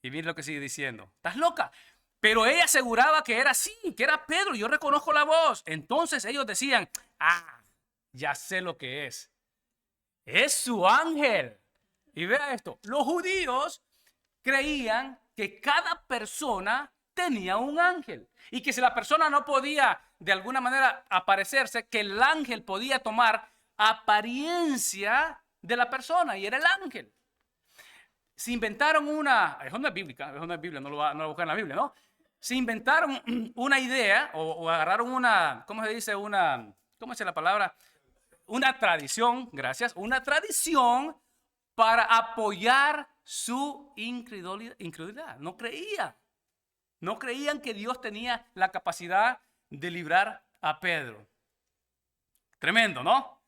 Y mire lo que sigue diciendo. Estás loca. Pero ella aseguraba que era así, que era Pedro. Yo reconozco la voz. Entonces ellos decían, ya sé lo que es. Es su ángel. Y vea esto, los judíos creían que cada persona tenía un ángel y que si la persona no podía de alguna manera aparecerse, que el ángel podía tomar apariencia de la persona y era el ángel. Se inventaron eso no es bíblica, eso no es Biblia, no lo buscan en la Biblia, ¿no? Se inventaron una idea o agarraron ¿cómo se dice? ¿Cómo se dice la palabra? Una tradición, gracias, una tradición para apoyar su incredulidad. No creían que Dios tenía la capacidad de librar a Pedro. Tremendo, ¿no?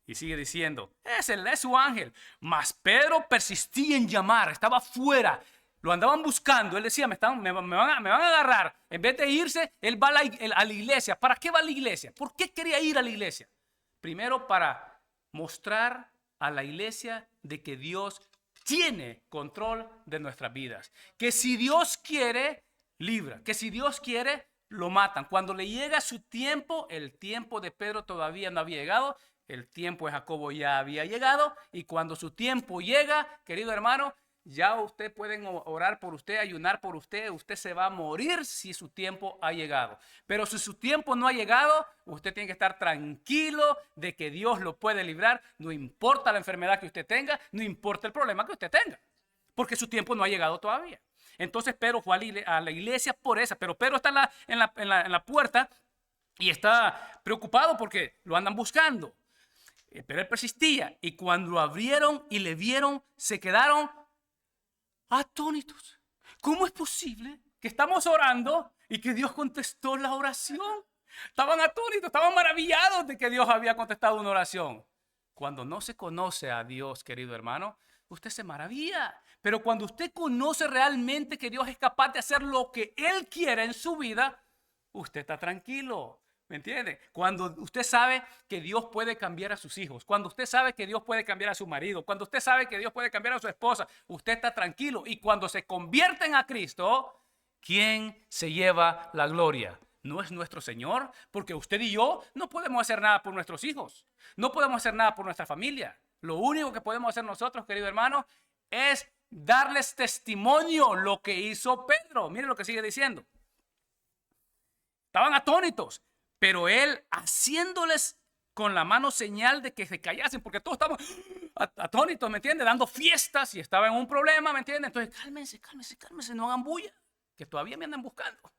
Y sigue diciendo, es su ángel. Mas Pedro persistía en llamar, estaba fuera. Lo andaban buscando. Él decía, me van a agarrar. En vez de irse, él va a la iglesia. ¿Para qué va a la iglesia? ¿Por qué quería ir a la iglesia? Primero, para mostrar a la iglesia de que Dios tiene control de nuestras vidas. Que si Dios quiere, libra. Que si Dios quiere, lo matan. Cuando le llega su tiempo, el tiempo de Pedro todavía no había llegado. El tiempo de Jacobo ya había llegado. Y cuando su tiempo llega, querido hermano, ya usted pueden orar por usted, ayunar por usted. Usted se va a morir si su tiempo ha llegado. Pero si su tiempo no ha llegado, usted tiene que estar tranquilo de que Dios lo puede librar. No importa la enfermedad que usted tenga, no importa el problema que usted tenga. Porque su tiempo no ha llegado todavía. Entonces Pedro fue a la iglesia por esa. Pero Pedro está en la puerta y está preocupado porque lo andan buscando. Pero él persistía. Y cuando lo abrieron y le vieron, se quedaron atónitos. ¿Cómo es posible que estamos orando y que Dios contestó la oración? Estaban atónitos, estaban maravillados de que Dios había contestado una oración. Cuando no se conoce a Dios, querido hermano, usted se maravilla. Pero cuando usted conoce realmente que Dios es capaz de hacer lo que Él quiere en su vida, usted está tranquilo. ¿Me entiende? Cuando usted sabe que Dios puede cambiar a sus hijos, cuando usted sabe que Dios puede cambiar a su marido, cuando usted sabe que Dios puede cambiar a su esposa, usted está tranquilo. Y cuando se convierten a Cristo, ¿quién se lleva la gloria? No es nuestro Señor, porque usted y yo no podemos hacer nada por nuestros hijos, no podemos hacer nada por nuestra familia. Lo único que podemos hacer nosotros, querido hermano, es darles testimonio lo que hizo Pedro. Mire lo que sigue diciendo. Estaban atónitos. Pero él haciéndoles con la mano señal de que se callasen, porque todos estaban atónitos, ¿me entiende? Dando fiestas y estaba en un problema, ¿me entiende? Entonces, cálmense, no hagan bulla, que todavía me andan buscando.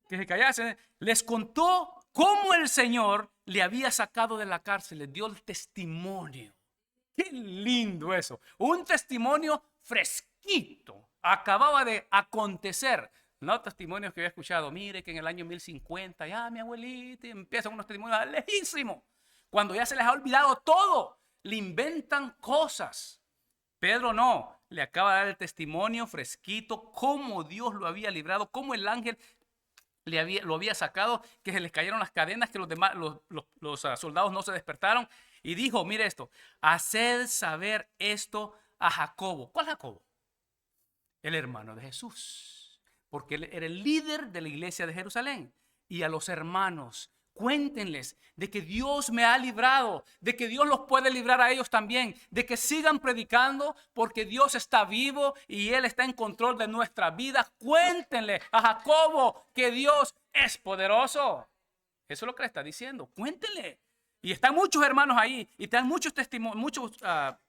Que se callasen. Les contó cómo el Señor le había sacado de la cárcel, les dio el testimonio. Qué lindo eso. Un testimonio fresquito. Acababa de acontecer. No testimonios que había escuchado. Mire que en el año 1050, ya mi abuelita, y empiezan unos testimonios lejísimos. Cuando ya se les ha olvidado todo, le inventan cosas. Pedro no, le acaba de dar el testimonio fresquito, cómo Dios lo había librado, cómo el ángel lo había sacado, que se les cayeron las cadenas, que los soldados no se despertaron. Y dijo, mire esto, haced saber esto a Jacobo. ¿Cuál Jacobo? El hermano de Jesús. Porque él era el líder de la iglesia de Jerusalén. Y a los hermanos, cuéntenles de que Dios me ha librado, de que Dios los puede librar a ellos también, de que sigan predicando porque Dios está vivo y Él está en control de nuestra vida. Cuéntenle a Jacobo que Dios es poderoso. Eso es lo que le está diciendo. Cuéntenle. Y están muchos hermanos ahí y están muchos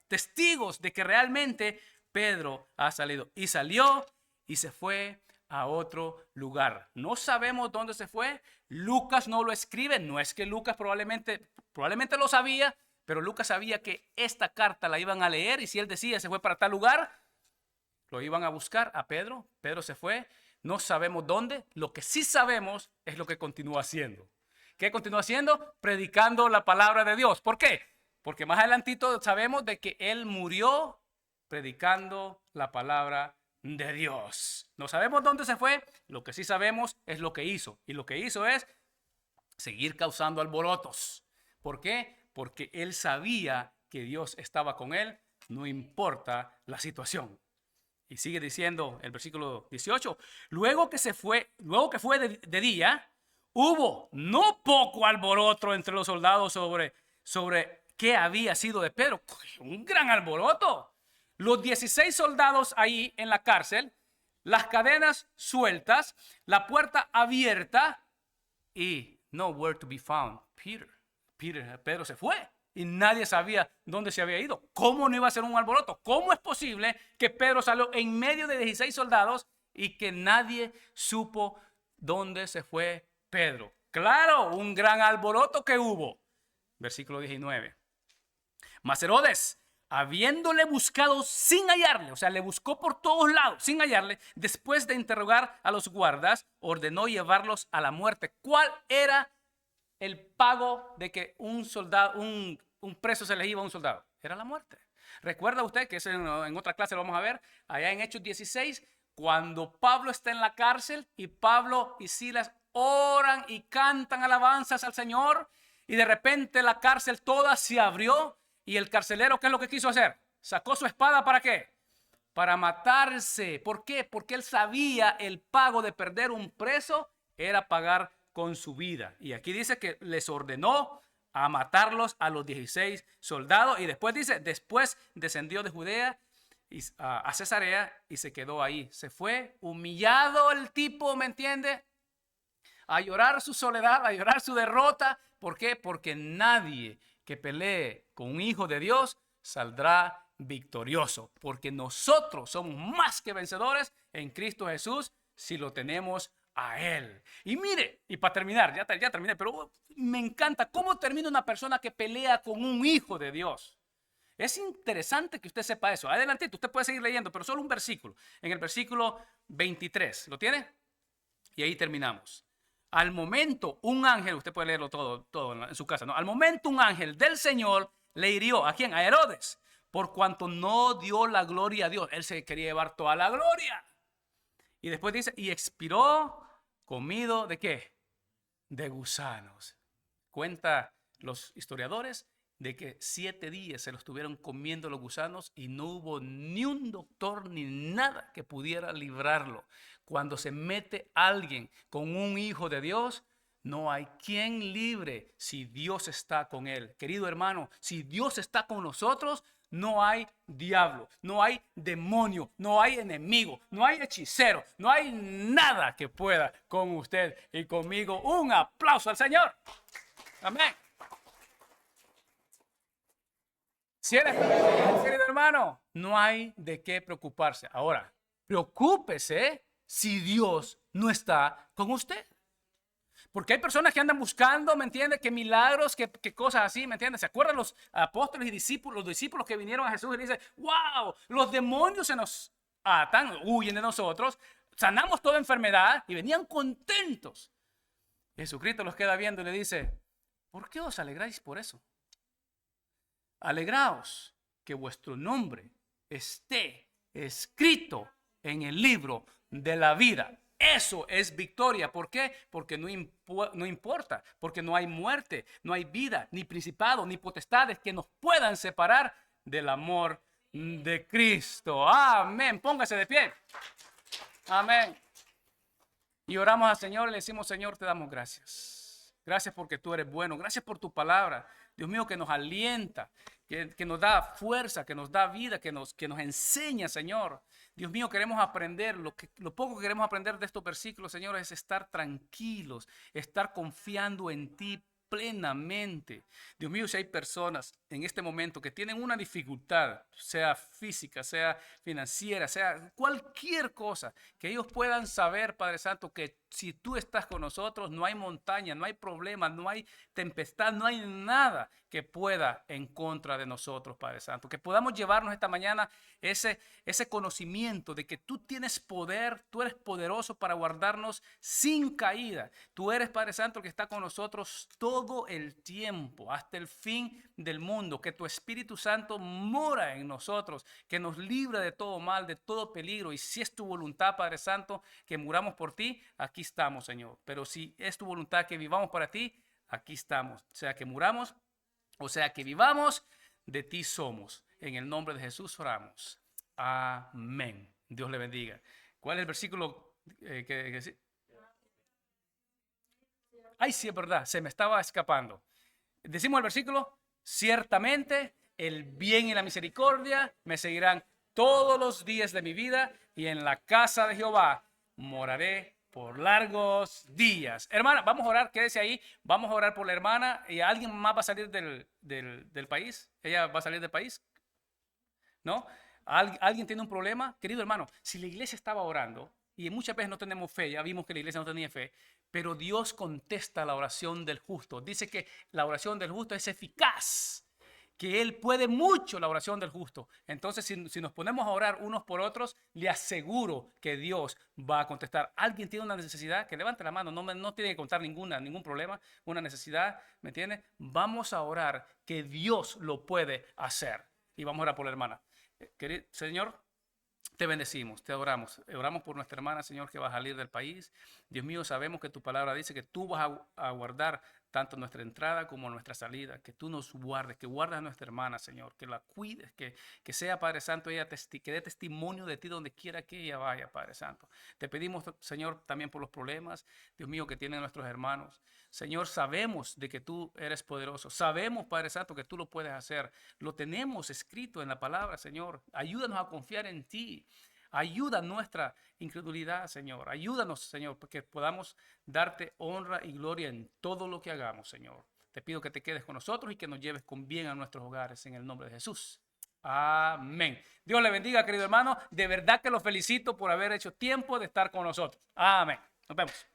testigos de que realmente Pedro ha salido. Y salió y se fue a otro lugar. No sabemos dónde se fue. Lucas no lo escribe. No es que Lucas probablemente lo sabía, pero Lucas sabía que esta carta la iban a leer y si él decía se fue para tal lugar, lo iban a buscar a Pedro. Pedro se fue. No sabemos dónde. Lo que sí sabemos es lo que continúa haciendo. ¿Qué continúa haciendo? Predicando la palabra de Dios. ¿Por qué? Porque más adelantito sabemos de que él murió predicando la palabra de Dios. No sabemos dónde se fue. Lo que sí sabemos es lo que hizo. Y lo que hizo es seguir causando alborotos. ¿Por qué? Porque él sabía que Dios estaba con él, no importa la situación. Y sigue diciendo el versículo 18, luego que fue de día, hubo no poco alboroto entre los soldados sobre qué había sido de Pedro. Un gran alboroto. Los 16 soldados ahí en la cárcel, las cadenas sueltas, la puerta abierta y nowhere to be found. Pedro se fue y nadie sabía dónde se había ido. ¿Cómo no iba a ser un alboroto? ¿Cómo es posible que Pedro salió en medio de 16 soldados y que nadie supo dónde se fue Pedro? Claro, un gran alboroto que hubo. Versículo 19. Mas Herodes, habiéndole buscado sin hallarle, o sea, le buscó por todos lados sin hallarle, después de interrogar a los guardas, ordenó llevarlos a la muerte. ¿Cuál era el pago de que un preso se le iba a un soldado? Era la muerte. Recuerda usted que en otra clase lo vamos a ver, allá en Hechos 16, cuando Pablo está en la cárcel y Pablo y Silas oran y cantan alabanzas al Señor y de repente la cárcel toda se abrió y el carcelero, ¿qué es lo que quiso hacer? Sacó su espada, ¿para qué? Para matarse. ¿Por qué? Porque él sabía el pago de perder un preso era pagar con su vida. Y aquí dice que les ordenó a matarlos a los 16 soldados. Y después dice, después descendió de Judea a Cesarea y se quedó ahí. Se fue humillado el tipo, ¿me entiende? A llorar su soledad, a llorar su derrota. ¿Por qué? Porque nadie que pelee con un hijo de Dios saldrá victorioso. Porque nosotros somos más que vencedores en Cristo Jesús si lo tenemos a Él. Y mire, y para terminar, ya terminé, pero me encanta cómo termina una persona que pelea con un hijo de Dios. Es interesante que usted sepa eso. Adelantito, usted puede seguir leyendo, pero solo un versículo. En el versículo 23, ¿lo tiene? Y ahí terminamos. Al momento, un ángel, usted puede leerlo todo en su casa, ¿no? Al momento, un ángel del Señor le hirió. ¿A quién? A Herodes. Por cuanto no dio la gloria a Dios. Él se quería llevar toda la gloria. Y después dice, y expiró comido ¿de qué? De gusanos. Cuenta los historiadores de que 7 días se lo estuvieron comiendo los gusanos y no hubo ni un doctor ni nada que pudiera librarlo. Cuando se mete alguien con un hijo de Dios, no hay quien libre si Dios está con él. Querido hermano, si Dios está con nosotros, no hay diablo, no hay demonio, no hay enemigo, no hay hechicero, no hay nada que pueda con usted y conmigo. Un aplauso al Señor. Amén. Si eres querido hermano, no hay de qué preocuparse. Ahora, preocúpese si Dios no está con usted. Porque hay personas que andan buscando, ¿me entiende? Que milagros, que cosas así, ¿me entiende? ¿Se acuerdan los apóstoles y discípulos, los discípulos que vinieron a Jesús y le dicen, wow, los demonios se nos atan, huyen de nosotros, sanamos toda enfermedad y venían contentos. Jesucristo los queda viendo y le dice, ¿por qué os alegráis por eso? Alegraos que vuestro nombre esté escrito en el libro de la vida. Eso es victoria. ¿Por qué? Porque no importa, porque no hay muerte, no hay vida, ni principado, ni potestades que nos puedan separar del amor de Cristo. Amén. Póngase de pie. Amén. Y oramos al Señor y le decimos, Señor, te damos gracias. Gracias porque tú eres bueno. Gracias por tu palabra. Dios mío, que nos alienta, que nos da fuerza, que nos da vida, que nos enseña, Señor. Dios mío, queremos aprender, lo poco que queremos aprender de estos versículos, Señor, es estar tranquilos, estar confiando en ti plenamente. Dios mío, si hay personas en este momento que tienen una dificultad, sea física, sea financiera, sea cualquier cosa, que ellos puedan saber, Padre Santo, que si tú estás con nosotros, no hay montaña, no hay problema, no hay tempestad, no hay nada que pueda en contra de nosotros, Padre Santo. Que podamos llevarnos esta mañana ese conocimiento de que tú tienes poder, tú eres poderoso para guardarnos sin caída. Tú eres, Padre Santo, que está con nosotros todo el tiempo, hasta el fin del mundo. Que tu Espíritu Santo mora en nosotros, que nos libra de todo mal, de todo peligro. Y si es tu voluntad, Padre Santo, que muramos por ti, aquí estamos, Señor. Pero si es tu voluntad que vivamos para ti, aquí estamos. O sea que muramos, o sea que vivamos, de ti somos. En el nombre de Jesús oramos. Amén. Dios le bendiga. ¿Cuál es el versículo que sí? Ay, sí, es verdad, se me estaba escapando. Decimos el versículo, ciertamente el bien y la misericordia me seguirán todos los días de mi vida y en la casa de Jehová moraré por largos días. Hermana, vamos a orar, quédese ahí, vamos a orar por la hermana. ¿Y alguien más va a salir del país? ¿Ella va a salir del país? ¿No? ¿Alguien tiene un problema? Querido hermano, si la iglesia estaba orando, y muchas veces no tenemos fe, ya vimos que la iglesia no tenía fe, pero Dios contesta la oración del justo. Dice que la oración del justo es eficaz, que Él puede mucho la oración del justo. Entonces, si nos ponemos a orar unos por otros, le aseguro que Dios va a contestar. ¿Alguien tiene una necesidad? Que levante la mano, no tiene que contar ningún problema, una necesidad, ¿me entiende? Vamos a orar que Dios lo puede hacer. Y vamos a orar por la hermana. Querido Señor, te bendecimos, te adoramos. Oramos por nuestra hermana, Señor, que va a salir del país. Dios mío, sabemos que tu palabra dice que tú vas a guardar tanto nuestra entrada como nuestra salida. Que tú nos guardes, que guardes a nuestra hermana, Señor. Que la cuides, que sea, Padre Santo, ella que dé testimonio de ti donde quiera que ella vaya, Padre Santo. Te pedimos, Señor, también por los problemas, Dios mío, que tienen nuestros hermanos. Señor, sabemos de que tú eres poderoso. Sabemos, Padre Santo, que tú lo puedes hacer. Lo tenemos escrito en la palabra, Señor. Ayúdanos a confiar en ti. Ayuda nuestra incredulidad, Señor. Ayúdanos, Señor, porque podamos darte honra y gloria en todo lo que hagamos, Señor. Te pido que te quedes con nosotros y que nos lleves con bien a nuestros hogares en el nombre de Jesús. Amén. Dios le bendiga, querido hermano. De verdad que lo felicito por haber hecho tiempo de estar con nosotros. Amén. Nos vemos.